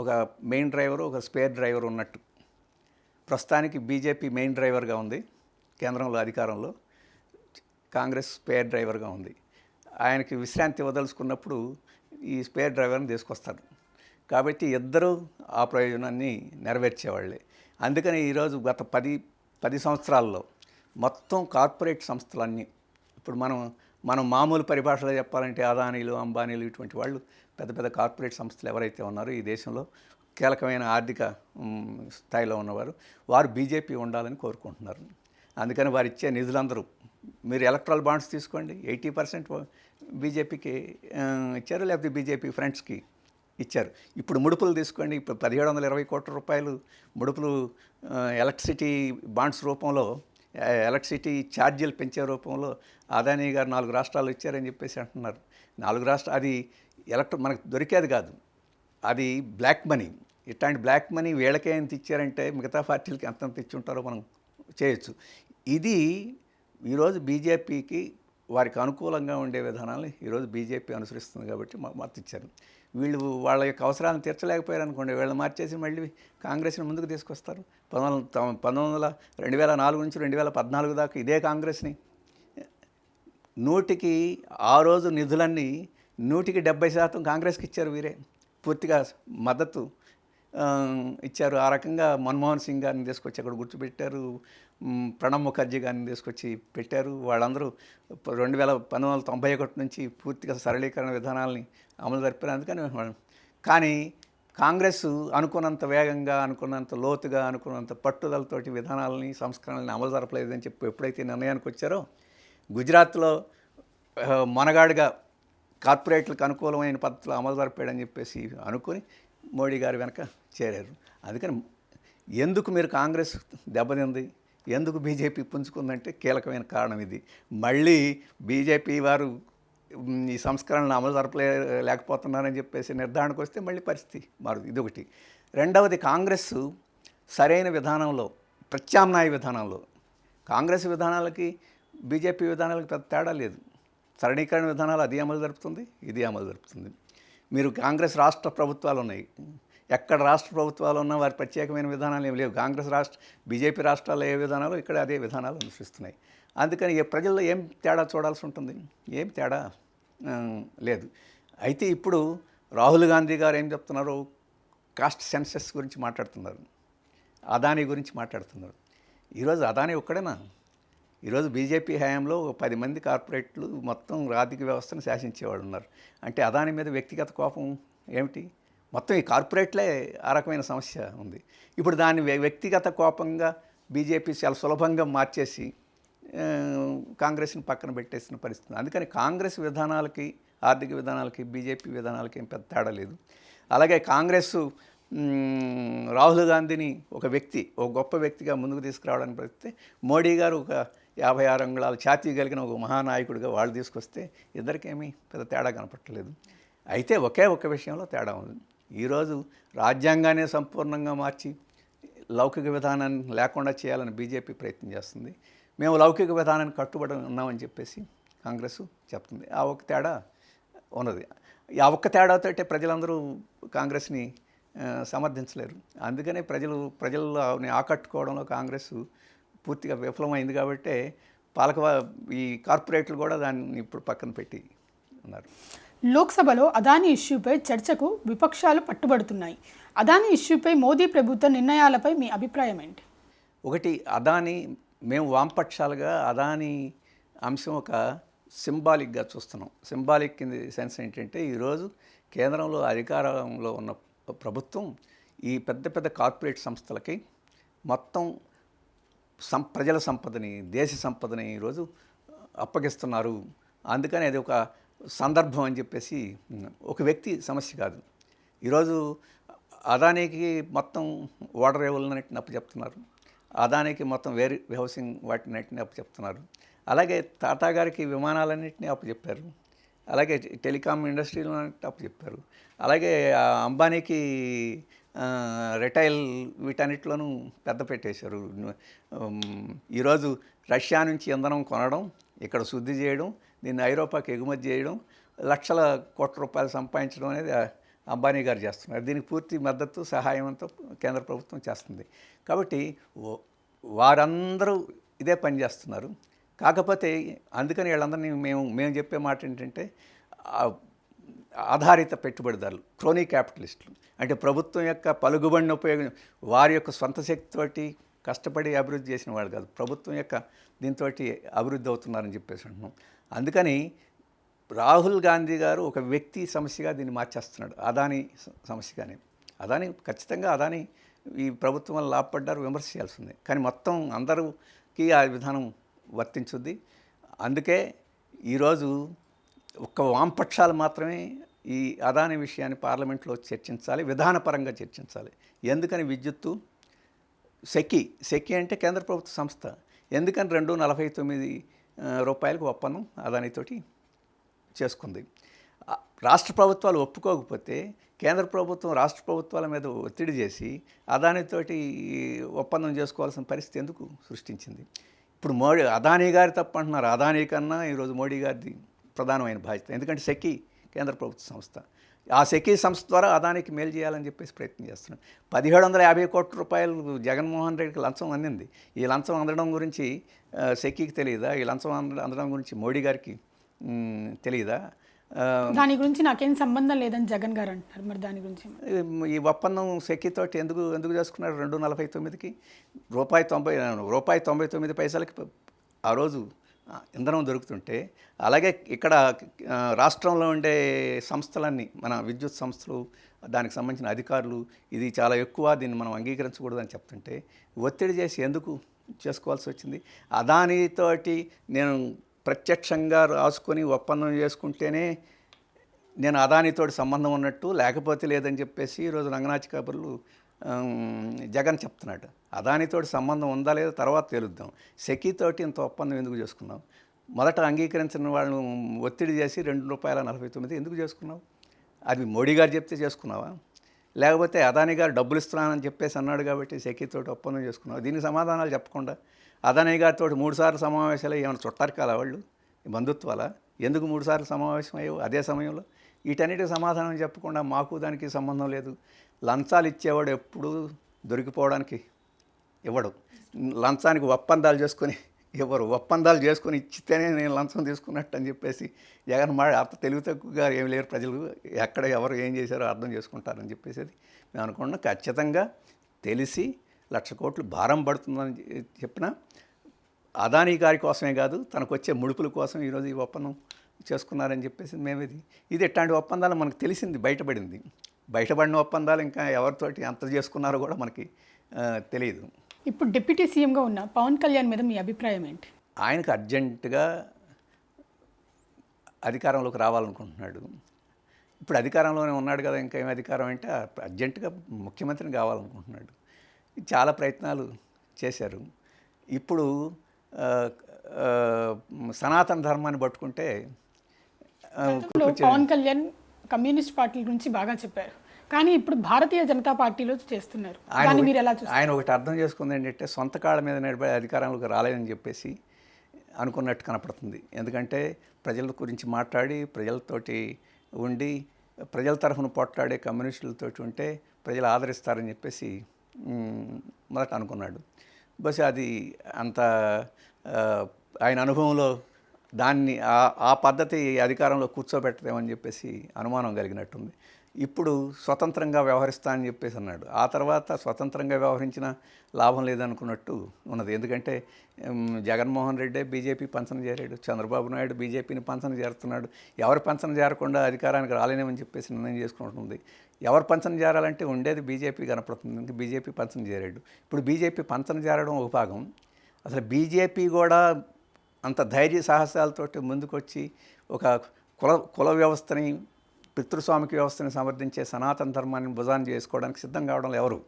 ఒక మెయిన్ డ్రైవరు ఒక స్పేర్ డ్రైవర్ ఉన్నట్టు. ప్రస్తుతానికి బీజేపీ మెయిన్ డ్రైవర్గా ఉంది కేంద్రంలో అధికారంలో, కాంగ్రెస్ స్పేర్ డ్రైవర్గా ఉంది. ఆయనకి విశ్రాంతి ఇవ్వదలుచుకున్నప్పుడు ఈ స్పేర్ డ్రైవర్ని తీసుకొస్తారు. కాబట్టి ఇద్దరూ ఆ ప్రయోజనాన్ని నెరవేర్చేవాళ్ళే. అందుకని ఈరోజు గత 10 సంవత్సరాల్లో మొత్తం కార్పొరేట్ సంస్థలన్నీ, ఇప్పుడు మనం మామూలు పరిభాషలో చెప్పాలంటే అదానీలు, అంబానీలు ఇటువంటి వాళ్ళు పెద్ద పెద్ద కార్పొరేట్ సంస్థలు ఎవరైతే ఉన్నారో ఈ దేశంలో కీలకమైన ఆర్థిక స్థాయిలో ఉన్నవారు, వారు బీజేపీ ఉండాలని కోరుకుంటున్నారు. అందుకని వారు ఇచ్చే నిధులందరూ, మీరు ఎలక్ట్రల్ బాండ్స్ తీసుకోండి, 80% బీజేపీకి ఇచ్చారు, లేకపోతే బీజేపీ ఫ్రెండ్స్కి ఇచ్చారు. ఇప్పుడు ముడుపులు తీసుకోండి, ఇప్పుడు 1720 కోట్ల రూపాయలు ముడుపులు ఎలక్ట్రిసిటీ బాండ్స్ రూపంలో, ఎలక్ట్రిసిటీ ఛార్జీలు పెంచే రూపంలో అదానీ గారు 4 రాష్ట్రాలు ఇచ్చారని చెప్పేసి అంటున్నారు. 4 రాష్ట్రాలు అది మనకు దొరికేది కాదు, అది బ్లాక్ మనీ. ఇట్లాంటి బ్లాక్ మనీ వీళ్ళకే ఎంత ఇచ్చారంటే మిగతా పార్టీలకి ఎంతంత ఇచ్చుంటారో మనం చేయొచ్చు. ఇది ఈరోజు బీజేపీకి వారికి అనుకూలంగా ఉండే విధానాలు ఈరోజు బీజేపీ అనుసరిస్తుంది కాబట్టి మద్దతు ఇచ్చారు. వీళ్ళు వాళ్ళ యొక్క అవసరాలను తీర్చలేకపోయారు అనుకోండి, వీళ్ళు మార్చేసి మళ్ళీ కాంగ్రెస్ని ముందుకు తీసుకొస్తారు. 2004 నుంచి 2014 దాకా ఇదే కాంగ్రెస్ని ఆ రోజు నిధులన్నీ 170% కాంగ్రెస్కి ఇచ్చారు. వీరే పూర్తిగా మద్దతు ఇచ్చారు. ఆ రకంగా మన్మోహన్ సింగ్ గారిని తీసుకొచ్చి అక్కడ కూర్చోబెట్టారు, ప్రణబ్ ముఖర్జీ గారిని తీసుకొచ్చి పెట్టారు. వాళ్ళందరూ 1991 నుంచి పూర్తిగా సరళీకరణ విధానాలని అమలు జరిపారు. అందుకని కానీ కాంగ్రెస్ అనుకున్నంత వేగంగా, అనుకున్నంత లోతుగా, అనుకున్నంత పట్టుదలతోటి విధానాలని, సంస్కరణలని అమలు జరపలేదని చెప్పి ఎప్పుడైతే నిర్ణయానికి వచ్చారో, గుజరాత్లో మొనగాడుగా కార్పొరేట్లకు అనుకూలమైన పద్ధతిలో అమలు జరిపాడని చెప్పేసి అనుకుని మోడీ గారి వెనక చేరారు. అందుకని ఎందుకు మీరు కాంగ్రెస్ దెబ్బతింది, ఎందుకు బీజేపీ పుంజుకుందంటే కీలకమైన కారణం ఇది. మళ్ళీ బీజేపీ వారు ఈ సంస్కరణలు అమలు లేకపోతున్నారని చెప్పేసి నిర్ధారణకు వస్తే మళ్ళీ పరిస్థితి మారుతుంది. ఇదొకటి. రెండవది, కాంగ్రెస్ సరైన విధానంలో, ప్రత్యామ్నాయ విధానంలో, కాంగ్రెస్ విధానాలకి బీజేపీ విధానాలకు పెద్ద తేడా లేదు. సరళీకరణ విధానాలు అది అమలు జరుపుతుంది, ఇది అమలు జరుపుతుంది. మీరు కాంగ్రెస్ రాష్ట్ర ప్రభుత్వాలు ఉన్నాయి, ఎక్కడ రాష్ట్ర ప్రభుత్వాలు ఉన్నా వారి ప్రత్యేకమైన విధానాలు ఏమి లేవు. బీజేపీ రాష్ట్రాల్లో ఏ విధానాలు ఇక్కడ అదే విధానాలు అనుసరిస్తున్నాయి. అందుకని ప్రజల్లో ఏం తేడా చూడాల్సి ఉంటుంది? ఏం తేడా లేదు. అయితే ఇప్పుడు రాహుల్ గాంధీ గారు ఏం చెప్తున్నారు? కాస్ట్ సెన్సెస్ గురించి మాట్లాడుతున్నారు, అదానీ గురించి మాట్లాడుతున్నారు. ఈరోజు అదానీ ఒక్కడేనా? ఈరోజు బీజేపీ హయాంలో 10 మంది కార్పొరేట్లు మొత్తం ఆర్థిక వ్యవస్థను శాసించేవాళ్ళు ఉన్నారు. అంటే అదానీ మీద వ్యక్తిగత కోపం ఏమిటి? మొత్తం ఈ కార్పొరేట్లే ఆ రకమైన సమస్య ఉంది. ఇప్పుడు దాన్ని వ్యక్తిగత కోపంగా బీజేపీ చాలా సులభంగా మార్చేసి కాంగ్రెస్ని పక్కన పెట్టేసిన పరిస్థితి. అందుకని కాంగ్రెస్ విధానాలకి, ఆర్థిక విధానాలకి, బీజేపీ విధానాలకి ఏం పెద్ద తేడా లేదు. అలాగే కాంగ్రెస్ రాహుల్ గాంధీని ఒక గొప్ప వ్యక్తిగా ముందుకు తీసుకురావడానికి ప్రయత్నిస్తే, మోడీ గారు ఒక 56 అంగుళాల ఛాతీ కలిగిన ఒక మహానాయకుడిగా వాళ్ళు తీసుకొస్తే ఇద్దరికేమీ పెద్ద తేడా కనపట్టలేదు. అయితే ఒక విషయంలో తేడా ఉంది. ఈరోజు రాజ్యాంగాన్ని సంపూర్ణంగా మార్చి లౌకిక విధానాన్ని లేకుండా చేయాలని బీజేపీ ప్రయత్నం చేస్తుంది. మేము లౌకిక విధానాన్ని కట్టుబడి ఉన్నామని చెప్పేసి కాంగ్రెస్ చెప్తుంది. ఆ ఒక తేడా ఉన్నది. ఆ ఒక్క తేడాతో ప్రజలందరూ కాంగ్రెస్ని సమర్థించలేరు. అందుకనే ప్రజల్లో ఆకట్టుకోవడంలో కాంగ్రెస్ పూర్తిగా విఫలమైంది. కాబట్టి ఈ కార్పొరేట్లు కూడా దాన్ని ఇప్పుడు పక్కన పెట్టి ఉన్నారు. లోక్సభలో అదానీ ఇష్యూపై చర్చకు విపక్షాలు పట్టుబడుతున్నాయి. అదానీ ఇష్యూపై మోదీ ప్రభుత్వ నిర్ణయాలపై మీ అభిప్రాయం ఏంటి? ఒకటి, అదానీ మేము వామపక్షాలుగా అదానీ అంశం ఒక సింబాలిక్గా చూస్తున్నాం. సింబాలిక్ ఇన్ ది సెన్స్ ఏంటంటే, ఈరోజు కేంద్రంలో అధికారంలో ఉన్న ప్రభుత్వం ఈ పెద్ద కార్పొరేట్ సంస్థలకి మొత్తం ప్రజల సంపదని, దేశ సంపదని ఈరోజు అప్పగిస్తున్నారు. అందుకని అది ఒక సందర్భం అని చెప్పేసి, ఒక వ్యక్తి సమస్య కాదు. ఈరోజు అదానీకి మొత్తం వాటర్ రేవులన్నింటిని అప్పచెప్తున్నారు, అదానీకి మొత్తం హౌసింగ్ వాటినన్నింటినీ అప్పచెప్తున్నారు. అలాగే టాటా గారికి విమానాలన్నింటినీ అప్పచెప్పారు, అలాగే టెలికాం ఇండస్ట్రీలో అప్పచెప్పారు, అలాగే అంబానీకి రిటైల్ వీటన్నిటిలోనూ పెద్ద పెట్టేశారు. ఈరోజు రష్యా నుంచి ఇంధనం కొనడం, ఇక్కడ శుద్ధి చేయడం, దీన్ని ఐరోపాకి ఎగుమతి చేయడం, లక్షల కోట్ల రూపాయలు సంపాదించడం అనేది అంబానీ గారు చేస్తున్నారు. దీనికి పూర్తి మద్దతు, సహాయంతో కేంద్ర ప్రభుత్వం చేస్తుంది. కాబట్టి వారందరూ ఇదే పని చేస్తున్నారు. కాకపోతే అందుకని వీళ్ళందరినీ మేము చెప్పే మాట ఏంటంటే, ఆధారిత పెట్టుబడిదారులు, క్రోనీ క్యాపిటలిస్టులు, అంటే ప్రభుత్వం యొక్క పలుకుబడిని వారి యొక్క సొంత శక్తితోటి కష్టపడి అభివృద్ధి చేసిన వాళ్ళు కాదు, ప్రభుత్వం యొక్క దీంతో అభివృద్ధి అవుతున్నారని చెప్పేసి అంటున్నాం. అందుకని రాహుల్ గాంధీ గారు ఒక వ్యక్తి సమస్యగా దీన్ని మార్చేస్తున్నాడు, అదానీ సమస్యగానే. ఖచ్చితంగా అదానీ ఈ ప్రభుత్వం వల్ల లాభపడ్డారు, విమర్శ చేయాల్సిందే. కానీ మొత్తం అందరికీ ఆ విధానం వర్తించుద్ది. అందుకే ఈరోజు ఒక్క వామపక్షాలు మాత్రమే ఈ అదానీ విషయాన్ని పార్లమెంట్లో చర్చించాలి, విధానపరంగా చర్చించాలి. ఎందుకని విద్యుత్తు సెకి అంటే కేంద్ర ప్రభుత్వ సంస్థ, ఎందుకని 249 రూపాయలకు ఒప్పందం అదానీతోటి చేసుకుంది. రాష్ట్ర ప్రభుత్వాలు ఒప్పుకోకపోతే కేంద్ర ప్రభుత్వం రాష్ట్ర ప్రభుత్వాల మీద ఒత్తిడి చేసి అదానీతోటి ఒప్పందం చేసుకోవాల్సిన పరిస్థితి ఎందుకు సృష్టించింది? ఇప్పుడు అదానీ గారి తప్పు అంటున్నారు. అదానీ కన్నా ఈరోజు మోడీ గారిది ప్రధానమైన బాధ్యత. ఎందుకంటే సెకి కేంద్ర ప్రభుత్వ సంస్థ, ఆ సెకి సంస్థ ద్వారా అదానికి మేలు చేయాలని చెప్పేసి ప్రయత్నం చేస్తున్నాడు. 1750 కోట్ల రూపాయలు జగన్మోహన్ రెడ్డికి లంచం అందింది. ఈ లంచం అందడం గురించి సెకికి తెలియదా? ఈ లంచం అందడం గురించి మోడీ గారికి తెలియదా? దాని గురించి నాకేం సంబంధం లేదని జగన్ గారు అంటున్నారు. మరి దాని గురించి ఈ ఒప్పందం సెకితోటి ఎందుకు చేసుకున్నారు? 249కి ₹1.99 ఆ రోజు ఇంధనం దొరుకుతుంటే, అలాగే ఇక్కడ రాష్ట్రంలో ఉండే సంస్థలన్నీ, మన విద్యుత్ సంస్థలు, దానికి సంబంధించిన అధికారులు, ఇది చాలా ఎక్కువ, దీన్ని మనం అంగీకరించకూడదని చెప్తుంటే ఒత్తిడి చేసి ఎందుకు చేసుకోవాల్సి వచ్చింది? అదానీతోటి నేను ప్రత్యక్షంగా రాసుకొని ఒప్పందం చేసుకుంటేనే నేను అదానీతోటి సంబంధం ఉన్నట్టు, లేకపోతే లేదని చెప్పేసి ఈరోజు రంగనాచి కబుర్లు జగన్ చెప్తున్నాడు. అదానితోటి సంబంధం ఉందా లేదా తర్వాత తేలుద్దాం. సెకీతోటి ఇంత ఒప్పందం ఎందుకు చేసుకున్నావు? మొదట అంగీకరించిన వాళ్ళను ఒత్తిడి చేసి ₹2.49 ఎందుకు చేసుకున్నావు? అది మోడీ గారు చెప్తే చేసుకున్నావా? లేకపోతే అదానీ గారు డబ్బులు ఇస్తున్నానని చెప్పేసి అన్నాడు కాబట్టి సెకీతోటి ఒప్పందం చేసుకున్నావు? దీనికి సమాధానాలు చెప్పకుండా అదానీ గారితో 3 సార్లు సమావేశాలు ఏమైనా చుట్టారికాలా వాళ్ళు? బంధుత్వాలా? ఎందుకు 3 సార్లు సమావేశం అయ్యావు అదే సమయంలో? వీటన్నిటికి సమాధానం చెప్పకుండా మాకు దానికి సంబంధం లేదు. లంచాలు ఇచ్చేవాడు ఎప్పుడూ దొరికిపోవడానికి ఇవ్వడు. లంచానికి ఒప్పందాలు చేసుకొని ఎవరు ఒప్పందాలు చేసుకొని ఇచ్చితేనే నేను లంచం తీసుకున్నట్టు అని చెప్పేసి జగన్ అంత తెలివి తక్కువగా ఏమి లేరు. ప్రజలు ఎక్కడ ఎవరు ఏం చేశారో అర్థం చేసుకుంటారని చెప్పేసి మేము అనుకున్నాం. ఖచ్చితంగా తెలిసి 1,00,000 కోట్లు భారం పడుతుందని చెప్పిన అదానీ గారి కోసమే కాదు, తనకు వచ్చే ముడుపుల కోసం ఈరోజు ఈ ఒప్పందం చేసుకున్నారని చెప్పేసి మేము ఇది ఇట్లాంటి ఒప్పందాలు మనకు తెలిసింది, బయటపడింది. బయటపడిన ఒప్పందాలు ఇంకా ఎవరితోటి ఎంత చేసుకున్నారో కూడా మనకి తెలియదు. ఇప్పుడు డిప్యూటీ సీఎంగా ఉన్న పవన్ కళ్యాణ్ మీద మీ అభిప్రాయం ఏంటి? ఆయనకు అర్జెంటుగా అధికారంలోకి రావాలనుకుంటున్నాడు. ఇప్పుడు అధికారంలోనే ఉన్నాడు కదా, ఇంకా ఏం అధికారం అంటే అర్జెంటుగా ముఖ్యమంత్రిని కావాలనుకుంటున్నాడు. చాలా ప్రయత్నాలు చేశారు. ఇప్పుడు సనాతన ధర్మాన్ని పట్టుకుంటే పవన్ కళ్యాణ్ కమ్యూనిస్ట్ పార్టీ గురించి బాగా చెప్పారు, కానీ ఇప్పుడు భారతీయ జనతా పార్టీలో చేస్తున్నారు. దాన్ని మీరు ఎలా చూస్తారు? ఆయన ఒకటి అర్థం చేసుకుంది ఏంటంటే సొంత కాళ్ళ మీద నిలబడి అధికారంలోకి రాలేదని చెప్పేసి అనుకున్నట్టు కనపడుతుంది. ఎందుకంటే ప్రజల గురించి మాట్లాడి ప్రజలతోటి ఉండి ప్రజల తరఫున పోట్లాడే కమ్యూనిస్టులతోటి ఉంటే ప్రజలు ఆదరిస్తారని చెప్పేసి మొదట అనుకున్నాడు. బస్ అది అంత ఆయన అనుభవంలో దాన్ని ఆ పద్ధతి అధికారంలో కూర్చోబెట్టదేమని చెప్పేసి అనుమానం కలిగినట్టుంది. ఇప్పుడు స్వతంత్రంగా వ్యవహరిస్తానని చెప్పేసి అన్నాడు. ఆ తర్వాత స్వతంత్రంగా వ్యవహరించిన లాభం లేదనుకున్నట్టు ఉన్నది. ఎందుకంటే జగన్మోహన్ రెడ్డి బీజేపీ పంచన చేరాడు, చంద్రబాబు నాయుడు బీజేపీని పంచన చేరుతున్నాడు. ఎవరు పంచన చేరకుండా అధికారానికి రాలేనేమని చెప్పేసి నిర్ణయం చేసుకుంటుంది. ఎవరు పంచన చేరాలంటే ఉండేది బీజేపీ కనపడుతుంది. బీజేపీ పంచన చేరాడు. ఇప్పుడు బీజేపీ పంచన చేరడం ఒక భాగం. అసలు బీజేపీ కూడా అంత ధైర్య సాహసాలతోటి ముందుకొచ్చి ఒక కుల వ్యవస్థని, పితృస్వామిక వ్యవస్థని సమర్థించే సనాతన ధర్మాన్ని భుజాన్ని చేసుకోవడానికి సిద్ధం కావడంలో ఎవరు.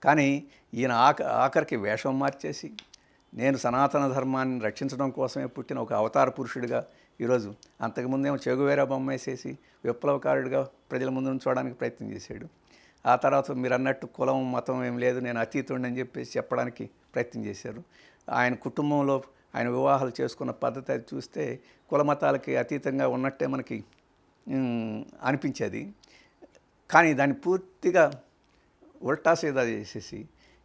కానీ ఈయన ఆఖరికి వేషం మార్చేసి నేను సనాతన ధర్మాన్ని రక్షించడం కోసమే పుట్టిన ఒక అవతార పురుషుడిగా ఈరోజు, అంతకుముందేమో చెగువేరా బొమ్మ వేసేసి విప్లవకారుడిగా ప్రజల ముందు ఉంచడానికి ప్రయత్నం చేశాడు. ఆ తర్వాత మీరు అన్నట్టు కులం మతం ఏం లేదు, నేను అతీతుడిని అని చెప్పేసి చెప్పడానికి ప్రయత్నం చేశారు. ఆయన కుటుంబంలో ఆయన వివాహాలు చేసుకున్న పద్ధతి అది చూస్తే కుల మతాలకి అతీతంగా ఉన్నట్టే మనకి అనిపించేది. కానీ దాన్ని పూర్తిగా ఉల్టా సీదా చేసేసి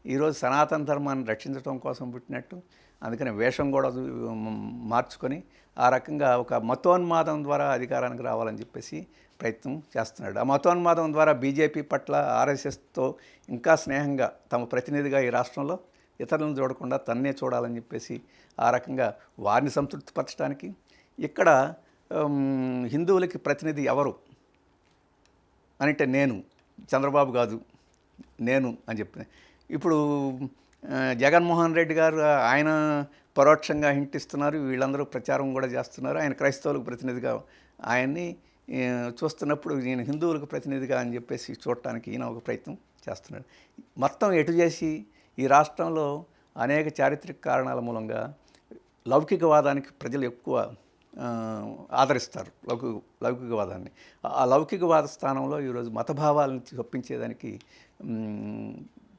ఈరోజు సనాతన ధర్మాన్ని రక్షించడం కోసం పుట్టినట్టు, అందుకని వేషం కూడా మార్చుకొని ఆ రకంగా ఒక మతోన్మాదం ద్వారా అధికారానికి రావాలని చెప్పేసి ప్రయత్నం చేస్తున్నాడు. ఆ మతోన్మాదం ద్వారా బీజేపీ పట్ల ఆర్ఎస్ఎస్తో ఇంకా స్నేహంగా తమ ప్రతినిధిగా ఈ రాష్ట్రంలో ఇతరులను చూడకుండా తన్నే చూడాలని చెప్పేసి ఆ రకంగా వారిని సంతృప్తిపరచడానికి ఇక్కడ హిందువులకి ప్రతినిధి ఎవరు అంటే నేను, చంద్రబాబు కాదు నేను అని చెప్పిన. ఇప్పుడు జగన్మోహన్ రెడ్డి గారు ఆయన పరోక్షంగా హింటిస్తున్నారు, వీళ్ళందరూ ప్రచారం కూడా చేస్తున్నారు. ఆయన క్రైస్తవులకు ప్రతినిధిగా ఆయన్ని చూస్తున్నప్పుడు నేను హిందువులకు ప్రతినిధిగా అని చెప్పేసి చూడటానికి ఈయన ఒక ప్రయత్నం చేస్తున్నాడు. మొత్తం ఎటు చేసి ఈ రాష్ట్రంలో అనేక చారిత్రక కారణాల మూలంగా లౌకికవాదానికి ప్రజలు ఎక్కువ ఆదరిస్తారు, లౌకికవాదాన్ని. ఆ లౌకికవాద స్థానంలో ఈరోజు మతభావాలను చొప్పించేదానికి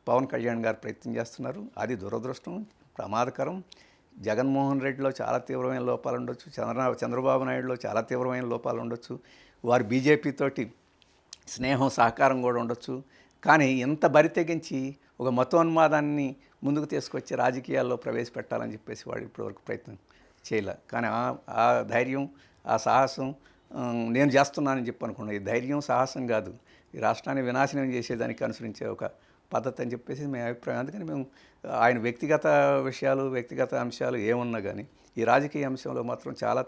పవన్ కళ్యాణ్ గారు ప్రయత్నం చేస్తున్నారు. అది దురదృష్టం, ప్రమాదకరం. జగన్మోహన్ రెడ్డిలో చాలా తీవ్రమైన లోపాలు ఉండొచ్చు, చంద్రబాబు నాయుడులో చాలా తీవ్రమైన లోపాలు ఉండొచ్చు, వారు బీజేపీతోటి స్నేహం సహకారం కూడా ఉండొచ్చు. కానీ ఎంత బరి తెగించి ఒక మతోన్మాదాన్ని ముందుకు తీసుకొచ్చి రాజకీయాల్లో ప్రవేశపెట్టాలని చెప్పేసి వాడు ఇప్పటివరకు ప్రయత్నం చేయలే. కానీ ఆ ధైర్యం, ఆ సాహసం నేను చేస్తున్నానని చెప్పి అనుకున్నాను. ఈ ధైర్యం సాహసం కాదు, ఈ రాష్ట్రాన్ని వినాశనం చేసేదానికి అనుసరించే ఒక పద్ధతి అని చెప్పేసి మేము అభిప్రాయం. అందుకని మేము ఆయన వ్యక్తిగత విషయాలు, వ్యక్తిగత అంశాలు ఏమున్నా కానీ ఈ రాజకీయ అంశంలో మాత్రం చాలా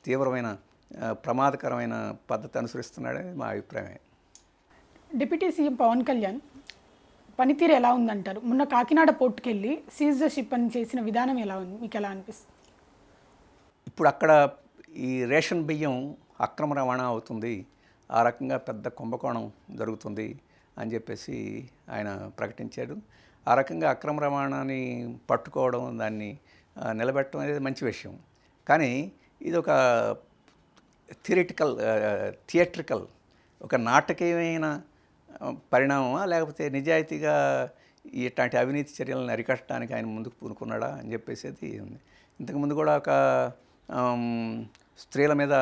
తీవ్రమైన ప్రమాదకరమైన పద్ధతి అనుసరిస్తున్నాడని మా అభిప్రాయమే. డిప్యూటీ సీఎం పవన్ కళ్యాణ్ పనితీరు ఎలా ఉందంటారు? మొన్న కాకినాడ పోర్టుకి వెళ్ళి సీజ్ ద షిప్ అని చేసిన విధానం ఎలా ఉంది, మీకు ఎలా అనిపిస్తుంది? ఇప్పుడు అక్కడ ఈ రేషన్ బియ్యం అక్రమ రవాణా అవుతుంది, ఆ రకంగా పెద్ద కుంభకోణం జరుగుతుంది అని చెప్పేసి ఆయన ప్రకటించాడు. ఆ రకంగా అక్రమ రవాణాని పట్టుకోవడం, దాన్ని నిలబెట్టడం అనేది మంచి విషయం. కానీ ఇది ఒక థియేట్రికల్ ఒక నాటకీయమైన పరిణామమా, లేకపోతే నిజాయితీగా ఇట్లాంటి అవినీతి చర్యలను అరికట్టడానికి ఆయన ముందుకు పూనుకున్నాడా అని చెప్పేసి ఉంది. ఇంతకుముందు కూడా ఒక స్త్రీల మీద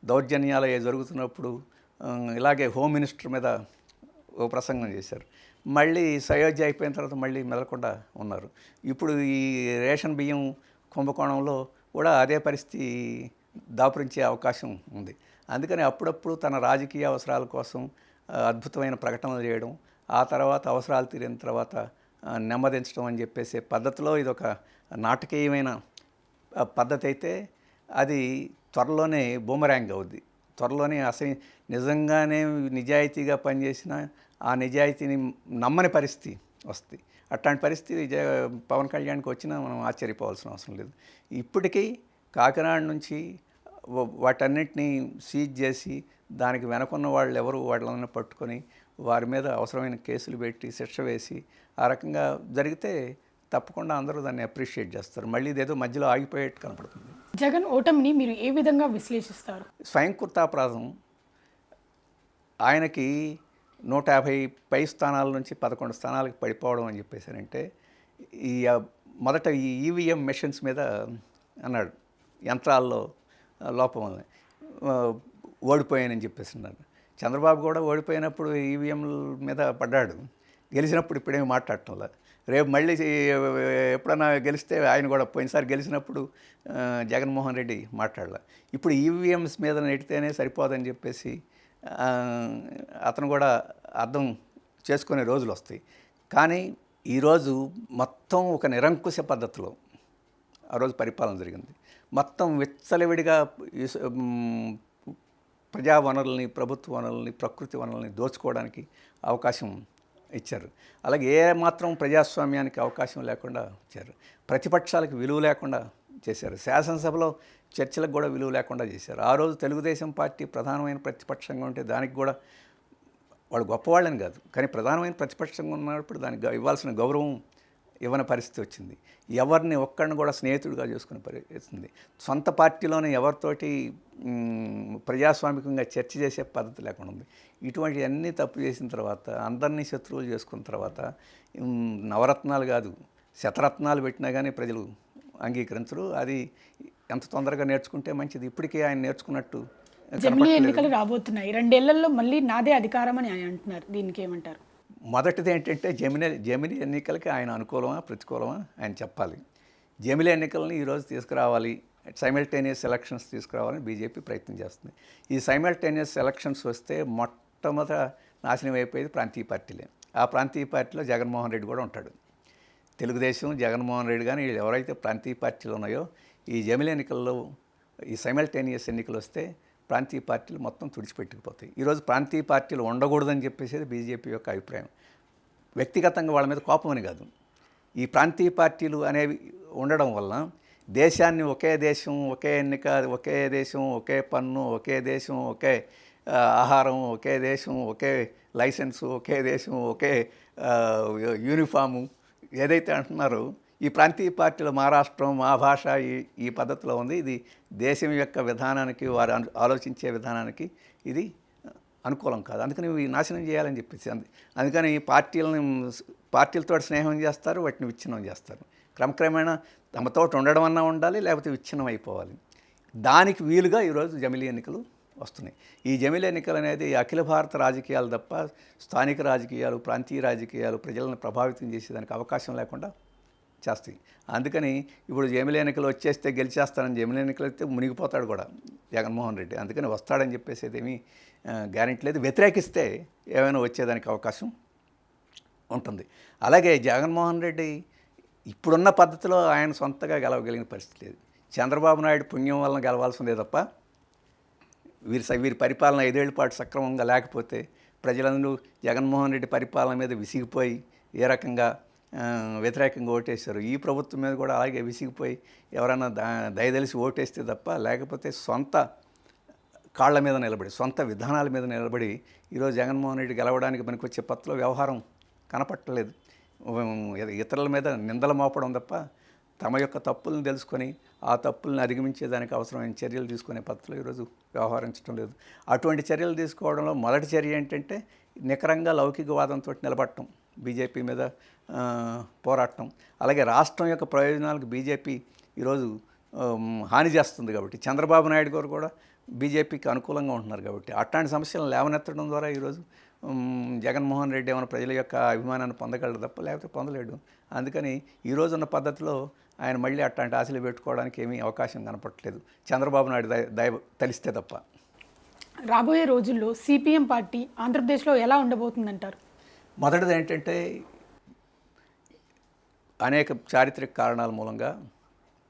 దౌర్జన్యాలు జరుగుతున్నప్పుడు ఇలాగే హోమ్ మినిస్టర్ మీద ఓ ప్రసంగం చేశారు. మళ్ళీ సయోధ్య అయిపోయిన తర్వాత మళ్ళీ మెదలకుండా ఉన్నారు. ఇప్పుడు ఈ రేషన్ బియ్యం కుంభకోణంలో కూడా అదే పరిస్థితి దాపురించే అవకాశం ఉంది. అందుకని అప్పుడప్పుడు తన రాజకీయ అవసరాల కోసం అద్భుతమైన ప్రకటనలు చేయడం, ఆ తర్వాత అవసరాలు తీరిన తర్వాత నెమ్మదించడం అని చెప్పేసే పద్ధతిలో ఇదొక నాటకీయమైన పద్ధతి అయితే అది త్వరలోనే బూమరాంగ్ అవుద్ది. త్వరలోనే నిజంగానే నిజాయితీగా పనిచేసిన ఆ నిజాయితీని నమ్మని పరిస్థితి వస్తుంది. అట్లాంటి పరిస్థితి పవన్ కళ్యాణ్కి వచ్చినా మనం ఆశ్చర్యపోవాల్సిన అవసరం లేదు. ఇప్పటికీ కాకినాడ నుంచి వాటన్నిటినీ సీజ్ చేసి దానికి వెనకున్న వాళ్ళు ఎవరు వాళ్ళని పట్టుకొని వారి మీద అవసరమైన కేసులు పెట్టి శిక్ష వేసి ఆ రకంగా జరిగితే తప్పకుండా అందరూ దాన్ని అప్రిషియేట్ చేస్తారు. మళ్ళీ ఇదేదో మధ్యలో ఆగిపోయేట్టు కనపడుతుంది. జగన్ ఓటమిని మీరు ఏ విధంగా విశ్లేషిస్తారు? స్వయంకృతాపరాధం. ఆయనకి 150 పై స్థానాల నుంచి 11 స్థానాలకు పడిపోవడం అని చెప్పేసారంటే ఈ మొదట ఈ ఈవీఎం మెషిన్స్ మీద అన్నాడు, యంత్రాల్లో లోపం వల్ల ఓడిపోయానని చెప్పేసి అన్నారు. చంద్రబాబు కూడా ఓడిపోయినప్పుడు ఈవీఎంల మీద పడ్డాడు. గెలిచినప్పుడు ఇప్పుడేమి మాట్లాడటంలా. రేపు మళ్ళీ ఎప్పుడన్నా గెలిస్తే ఆయన కూడా పోయినసారి గెలిచినప్పుడు జగన్మోహన్ రెడ్డి మాట్లాడాల. ఇప్పుడు ఈవీఎంస్ మీద నెట్టితేనే సరిపోదని చెప్పేసి అతను కూడా అర్థం చేసుకునే రోజులు వస్తాయి. కానీ ఈరోజు మొత్తం ఒక నిరంకుశ పద్ధతిలో ఆ రోజు పరిపాలన జరిగింది. మొత్తం విచ్చలవిడిగా ప్రజా వనరుల్ని, ప్రభుత్వ వనరుల్ని, ప్రకృతి వనరుల్ని దోచుకోవడానికి అవకాశం ఇచ్చారు. అలాగే ఏ మాత్రం ప్రజాస్వామ్యానికి అవకాశం లేకుండా ఇచ్చారు. ప్రతిపక్షాలకు విలువ లేకుండా చేశారు. శాసనసభలో చర్చలకు కూడా విలువ లేకుండా చేశారు. ఆ రోజు తెలుగుదేశం పార్టీ ప్రధానమైన ప్రతిపక్షంగా ఉంటే దానికి కూడా వాళ్ళు గొప్పవాళ్ళని కాదు, కానీ ప్రధానమైన ప్రతిపక్షంగా ఉన్నప్పుడు దానికి ఇవ్వాల్సిన గౌరవం ఇవ్వని పరిస్థితి వచ్చింది. ఎవరిని ఒక్కడిని కూడా స్నేహితుడిగా చేసుకునే పరిస్థితి. సొంత పార్టీలోనే ఎవరితోటి ప్రజాస్వామికంగా చర్చ చేసే పద్ధతి లేకుండా ఉంది. ఇటువంటి అన్నీ తప్పు చేసిన తర్వాత, అందరినీ శత్రువులు చేసుకున్న తర్వాత నవరత్నాలు కాదు శతరత్నాలు పెట్టినా కానీ ప్రజలు అంగీకరించరు. అది ఎంత తొందరగా నేర్చుకుంటే మంచిది. ఇప్పటికే ఆయన నేర్చుకున్నట్టు. జమిలీ ఎన్నికలు రాబోతున్నాయి, 2 ఏళ్లలో మళ్ళీ నాదే అధికారం అని ఆయన అంటున్నారు. దీనికి ఏమంటారు? మొదటిది ఏంటంటే జమిలీ ఎన్నికలకి ఆయన అనుకూలమా ప్రతికూలమా ఆయన చెప్పాలి. జమిలీ ఎన్నికలని ఈరోజు తీసుకురావాలి, సైమల్టేనియస్ ఎలక్షన్స్ తీసుకురావాలని బీజేపీ ప్రయత్నం చేస్తుంది. ఈ సైమల్టేనియస్ ఎలక్షన్స్ వస్తే మొట్టమొదట నాశనం అయిపోయేది ప్రాంతీయ పార్టీలే. ఆ ప్రాంతీయ పార్టీలో జగన్మోహన్ రెడ్డి కూడా ఉంటాడు. తెలుగుదేశం, జగన్మోహన్ రెడ్డి కానీ వీళ్ళు ఎవరైతే ప్రాంతీయ పార్టీలు ఉన్నాయో ఈ జమిలీ ఎన్నికల్లో ఈ సైమల్టేనియస్ ఎన్నికలు వస్తే ప్రాంతీయ పార్టీలు మొత్తం తుడిచిపెట్టుకుపోతాయి. ఈరోజు ప్రాంతీయ పార్టీలు ఉండకూడదని చెప్పేసి బీజేపీ యొక్క అభిప్రాయం. వ్యక్తిగతంగా వాళ్ళ మీద కోపం అని కాదు, ఈ ప్రాంతీయ పార్టీలు అనేవి ఉండడం వలన దేశాన్ని ఒకే దేశం, ఒకే ఎన్నిక, ఒకే దేశం, ఒకే పన్ను, ఒకే దేశం, ఒకే ఆహారం, ఒకే దేశం, ఒకే లైసెన్సు, ఒకే దేశం, ఒకే యూనిఫాము ఏదైతే అంటున్నారో ఈ ప్రాంతీయ పార్టీల మహారాష్ట్రం, మా భాష ఈ పద్ధతిలో ఉంది. ఇది దేశం యొక్క విధానానికి, వారు ఆలోచించే విధానానికి ఇది అనుకూలం కాదు. అందుకని ఇవి నాశనం చేయాలని చెప్పేసి అందుకని పార్టీలతో స్నేహం చేస్తారు, వాటిని విచ్ఛిన్నం చేస్తారు. క్రమక్రమేణా తమతో ఉండడం అన్నా ఉండాలి, లేకపోతే విచ్ఛిన్నం అయిపోవాలి. దానికి వీలుగా ఈరోజు జమిలీ ఎన్నికలు వస్తున్నాయి. ఈ జమిలీ ఎన్నికలు అనేది అఖిల భారత రాజకీయాలు తప్ప స్థానిక రాజకీయాలు, ప్రాంతీయ రాజకీయాలు ప్రజలను ప్రభావితం చేసేదానికి అవకాశం లేకుండా చేస్తాయి. అందుకని ఇప్పుడు జమిలీ ఎన్నికలు వచ్చేస్తే గెలిచేస్తానని, జమిలీ ఎన్నికలు అయితే మునిగిపోతాడు కూడా జగన్మోహన్ రెడ్డి. అందుకని వస్తాడని చెప్పేసి ఏమీ గ్యారెంటీ లేదు. వ్యతిరేకిస్తే ఏమైనా వచ్చేదానికి అవకాశం ఉంటుంది. అలాగే జగన్మోహన్ రెడ్డి ఇప్పుడున్న పద్ధతిలో ఆయన సొంతగా గెలవగలిగిన పరిస్థితి లేదు. చంద్రబాబు నాయుడు పుణ్యం వలన గెలవాల్సిందే తప్ప వీరి పరిపాలన 5 ఏళ్ల పాటు సక్రమంగా లేకపోతే ప్రజలందరూ జగన్మోహన్ రెడ్డి పరిపాలన మీద విసిగిపోయి ఏ రకంగా వ్యతిరేకంగా ఓటేశారు. ఈ ప్రభుత్వం మీద కూడా అలాగే విసిగిపోయి ఎవరైనా దయదలిసి ఓటేస్తే తప్ప, లేకపోతే సొంత కాళ్ళ మీద నిలబడి, సొంత విధానాల మీద నిలబడి ఈరోజు జగన్మోహన్ రెడ్డి గెలవడానికి పనికొచ్చే పత్రలో వ్యవహారం కనపట్టలేదు. ఇతరుల మీద నిందలు మోపడం తప్ప తమ యొక్క తప్పులను తెలుసుకొని ఆ తప్పులను అధిగమించేదానికి అవసరమైన చర్యలు తీసుకునే పద్ధతిలో ఈరోజు వ్యవహరించడం లేదు. అటువంటి చర్యలు తీసుకోవడంలో మొదటి చర్య ఏంటంటే నికరంగా లౌకికవాదంతో నిలబడటం, బీజేపీ మీద పోరాటం. అలాగే రాష్ట్రం యొక్క ప్రయోజనాలకు బీజేపీ ఈరోజు హాని చేస్తుంది కాబట్టి చంద్రబాబు నాయుడు గారు కూడా బీజేపీకి అనుకూలంగా ఉంటున్నారు కాబట్టి అట్లాంటి సమస్యలను లేవనెత్తడం ద్వారా ఈరోజు జగన్మోహన్ రెడ్డి ఏమైనా ప్రజల యొక్క అభిమానాన్ని పొందగలడు తప్ప లేకపోతే పొందలేడు. అందుకని ఈరోజున్న పద్ధతిలో ఆయన మళ్ళీ అట్లాంటి ఆశలు పెట్టుకోవడానికి ఏమీ అవకాశం కనపడట్లేదు, చంద్రబాబు నాయుడు దయ తలిస్తే తప్ప. రాబోయే రోజుల్లో సిపిఎం పార్టీ ఆంధ్రప్రదేశ్లో ఎలా ఉండబోతుందంటారు? మొదటిది ఏంటంటే అనేక చారిత్రక కారణాల మూలంగా,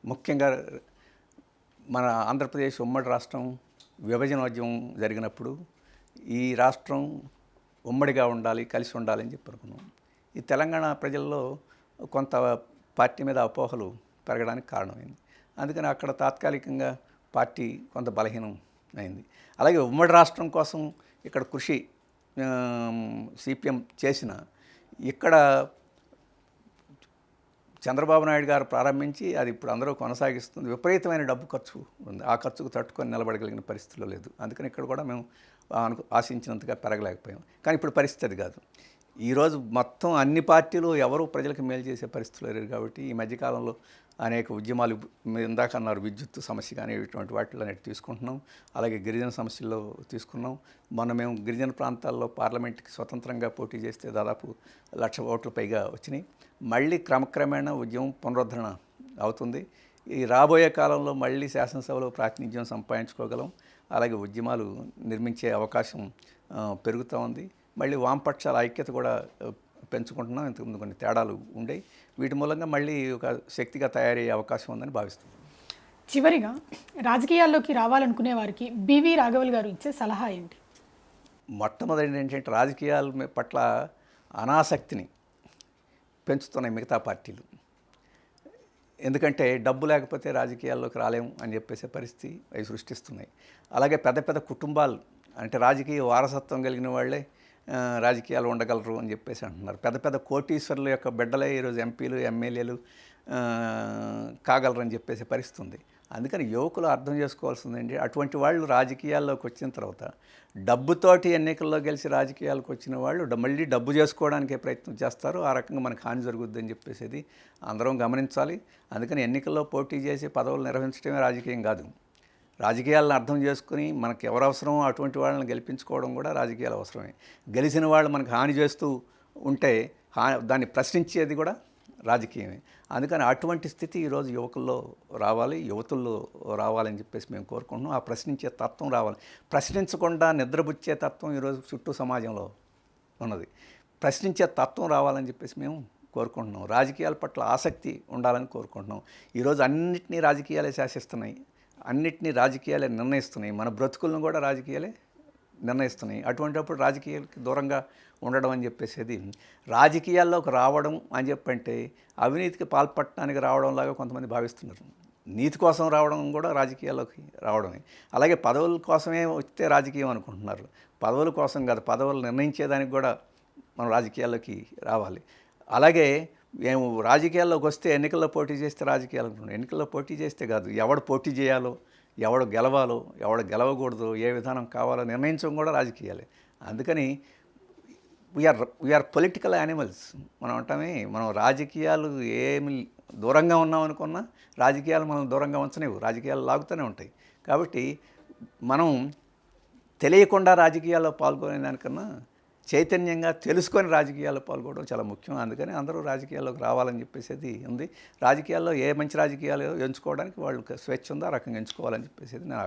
ముఖ్యంగా మన ఆంధ్రప్రదేశ్ ఉమ్మడి రాష్ట్రం విభజనోద్యమం జరిగినప్పుడు ఈ రాష్ట్రం ఉమ్మడిగా ఉండాలి, కలిసి ఉండాలని చెప్పి అనుకున్నాం. ఈ తెలంగాణ ప్రజల్లో కొంత పార్టీ మీద అపోహలు పెరగడానికి కారణమైంది. అందుకని అక్కడ తాత్కాలికంగా పార్టీ కొంత బలహీనం అయింది. అలాగే ఉమ్మడి రాష్ట్రం కోసం ఇక్కడ కృషి సిపిఎం చేసిన ఇక్కడ చంద్రబాబు నాయుడు గారు ప్రారంభించి అది ఇప్పుడు అందరూ కొనసాగిస్తుంది. విపరీతమైన డబ్బు ఖర్చు ఉంది, ఆ ఖర్చుకు తట్టుకొని నిలబడగలిగిన పరిస్థితుల్లో లేదు. అందుకని ఇక్కడ కూడా మేము ఆశించినంతగా పెరగలేకపోయాం. కానీ ఇప్పుడు పరిస్థితి కాదు. ఈరోజు మొత్తం అన్ని పార్టీలు ఎవరు ప్రజలకు మేలు చేసే పరిస్థితులు లేరు కాబట్టి ఈ మధ్యకాలంలో అనేక ఉద్యమాలు, ఇందాక అన్నారు విద్యుత్ సమస్య కానీ ఇటువంటి వాటిలో అనేవి తీసుకుంటున్నాం. అలాగే గిరిజన సమస్యల్లో తీసుకున్నాం. మొన్న మేము గిరిజన ప్రాంతాల్లో పార్లమెంట్కి స్వతంత్రంగా పోటీ చేస్తే దాదాపు 1,00,000 ఓట్ల పైగా వచ్చినాయి. మళ్ళీ క్రమక్రమేణా ఉద్యమం పునరుద్ధరణ అవుతుంది. ఈ రాబోయే కాలంలో మళ్ళీ శాసనసభలో ప్రాతినిధ్యం సంపాదించుకోగలం. అలాగే ఉద్యమాలు నిర్మించే అవకాశం పెరుగుతూ ఉంది. మళ్ళీ వామపక్షాల ఐక్యత కూడా పెంచుకుంటున్నాం. ఇంతకుముందు కొన్ని తేడాలు ఉండేవి. వీటి మూలంగా మళ్ళీ ఒక శక్తిగా తయారయ్యే అవకాశం ఉందని భావిస్తున్నాం. చివరిగా రాజకీయాల్లోకి రావాలనుకునే వారికి బివి రాఘవల్ గారు ఇచ్చే సలహా ఏంటి? మొట్టమొదటి ఏంటంటే రాజకీయాల పట్ల అనాసక్తిని పెంచుతున్నాయి మిగతా పార్టీలు. ఎందుకంటే డబ్బు లేకపోతే రాజకీయాల్లోకి రాలేము అని చెప్పేసే పరిస్థితి అవి సృష్టిస్తున్నాయి. అలాగే పెద్ద పెద్ద కుటుంబాలు, అంటే రాజకీయ వారసత్వం కలిగిన వాళ్ళే రాజకీయాలు ఉండగలరు అని చెప్పేసి అంటున్నారు. పెద్ద పెద్ద కోటీశ్వరుల యొక్క బిడ్డలే ఈరోజు ఎంపీలు, ఎమ్మెల్యేలు కాగలరని చెప్పేసి పరిస్థితి ఉంది. అందుకని యువకులు అర్థం చేసుకోవాల్సింది ఏంటి, అటువంటి వాళ్ళు రాజకీయాల్లోకి వచ్చిన తర్వాత డబ్బుతోటి ఎన్నికల్లో గెలిచి రాజకీయాలకు వచ్చిన వాళ్ళు మళ్ళీ డబ్బు చేసుకోవడానికే ప్రయత్నం చేస్తారు. ఆ రకంగా మనకు హాని జరుగుద్దని చెప్పేసి అందరం గమనించాలి. అందుకని ఎన్నికల్లో పోటీ చేసి పదవులు నిర్వహించడమే రాజకీయం కాదు. రాజకీయాలను అర్థం చేసుకుని మనకు ఎవరు అవసరమో అటువంటి వాళ్ళని గెలిపించుకోవడం కూడా రాజకీయాలు అవసరమే. గెలిచిన వాళ్ళు మనకు హాని చేస్తూ ఉంటే దాన్ని ప్రశ్నించేది కూడా రాజకీయమే. అందుకని అటువంటి స్థితి ఈరోజు యువకుల్లో రావాలి, యువతుల్లో రావాలని చెప్పేసి మేము కోరుకుంటున్నాం. ఆ ప్రశ్నించే తత్వం రావాలి. ప్రశ్నించకుండా నిద్రపుచ్చే తత్వం ఈరోజు చుట్టూ సమాజంలో ఉన్నది. ప్రశ్నించే తత్వం రావాలని చెప్పేసి మేము కోరుకుంటున్నాం. రాజకీయాల పట్ల ఆసక్తి ఉండాలని కోరుకుంటున్నాం. ఈరోజు అన్నిటినీ రాజకీయాలే శాసిస్తున్నాయి, అన్నిటినీ రాజకీయాలే నిర్ణయిస్తున్నాయి. మన బ్రతుకులను కూడా రాజకీయాలే నిర్ణయిస్తున్నాయి. అటువంటిప్పుడు రాజకీయాలకి దూరంగా ఉండడం అని చెప్పేసి రాజకీయాల్లోకి రావడం అని చెప్పంటే అవినీతికి పాల్పడటానికి రావడంలాగా కొంతమంది భావిస్తున్నారు. నీతి కోసం రావడం కూడా రాజకీయాల్లోకి రావడమే. అలాగే పదవుల కోసమే వస్తే రాజకీయం అనుకుంటున్నారు. పదవుల కోసం కాదు, పదవులు నిర్ణయించేదానికి కూడా మనం రాజకీయాల్లోకి రావాలి. అలాగే మేము రాజకీయాల్లోకి వస్తే ఎన్నికల్లో పోటీ చేస్తే రాజకీయాలు అనుకుంటున్నాం. ఎన్నికల్లో పోటీ చేస్తే కాదు, ఎవడు పోటీ చేయాలో, ఎవడు గెలవాలో, ఎవడు గెలవకూడదు, ఏ విధానం కావాలో నిర్ణయించడం కూడా రాజకీయాలే. అందుకని వీఆర్ పొలిటికల్ యానిమల్స్. మనం అంటామే, మనం రాజకీయాలు ఏమి దూరంగా ఉన్నాం అనుకున్నా రాజకీయాలు మనం దూరంగా ఉంచలేవు, రాజకీయాలు లాగుతూనే ఉంటాయి. కాబట్టి మనం తెలియకుండా రాజకీయాల్లో పాల్గొనే దానికన్నా చైతన్యంగా తెలుసుకొని రాజకీయాల్లో పాల్గొనడం చాలా ముఖ్యం. అందుకని అందరూ రాజకీయాల్లోకి రావాలని చెప్పేసి ఉంది. రాజకీయాల్లో ఏ మంచి రాజకీయాలు ఎంచుకోవడానికి వాళ్ళు స్వేచ్ఛ ఉందో ఆ రకంగా ఎంచుకోవాలని చెప్పేసి నా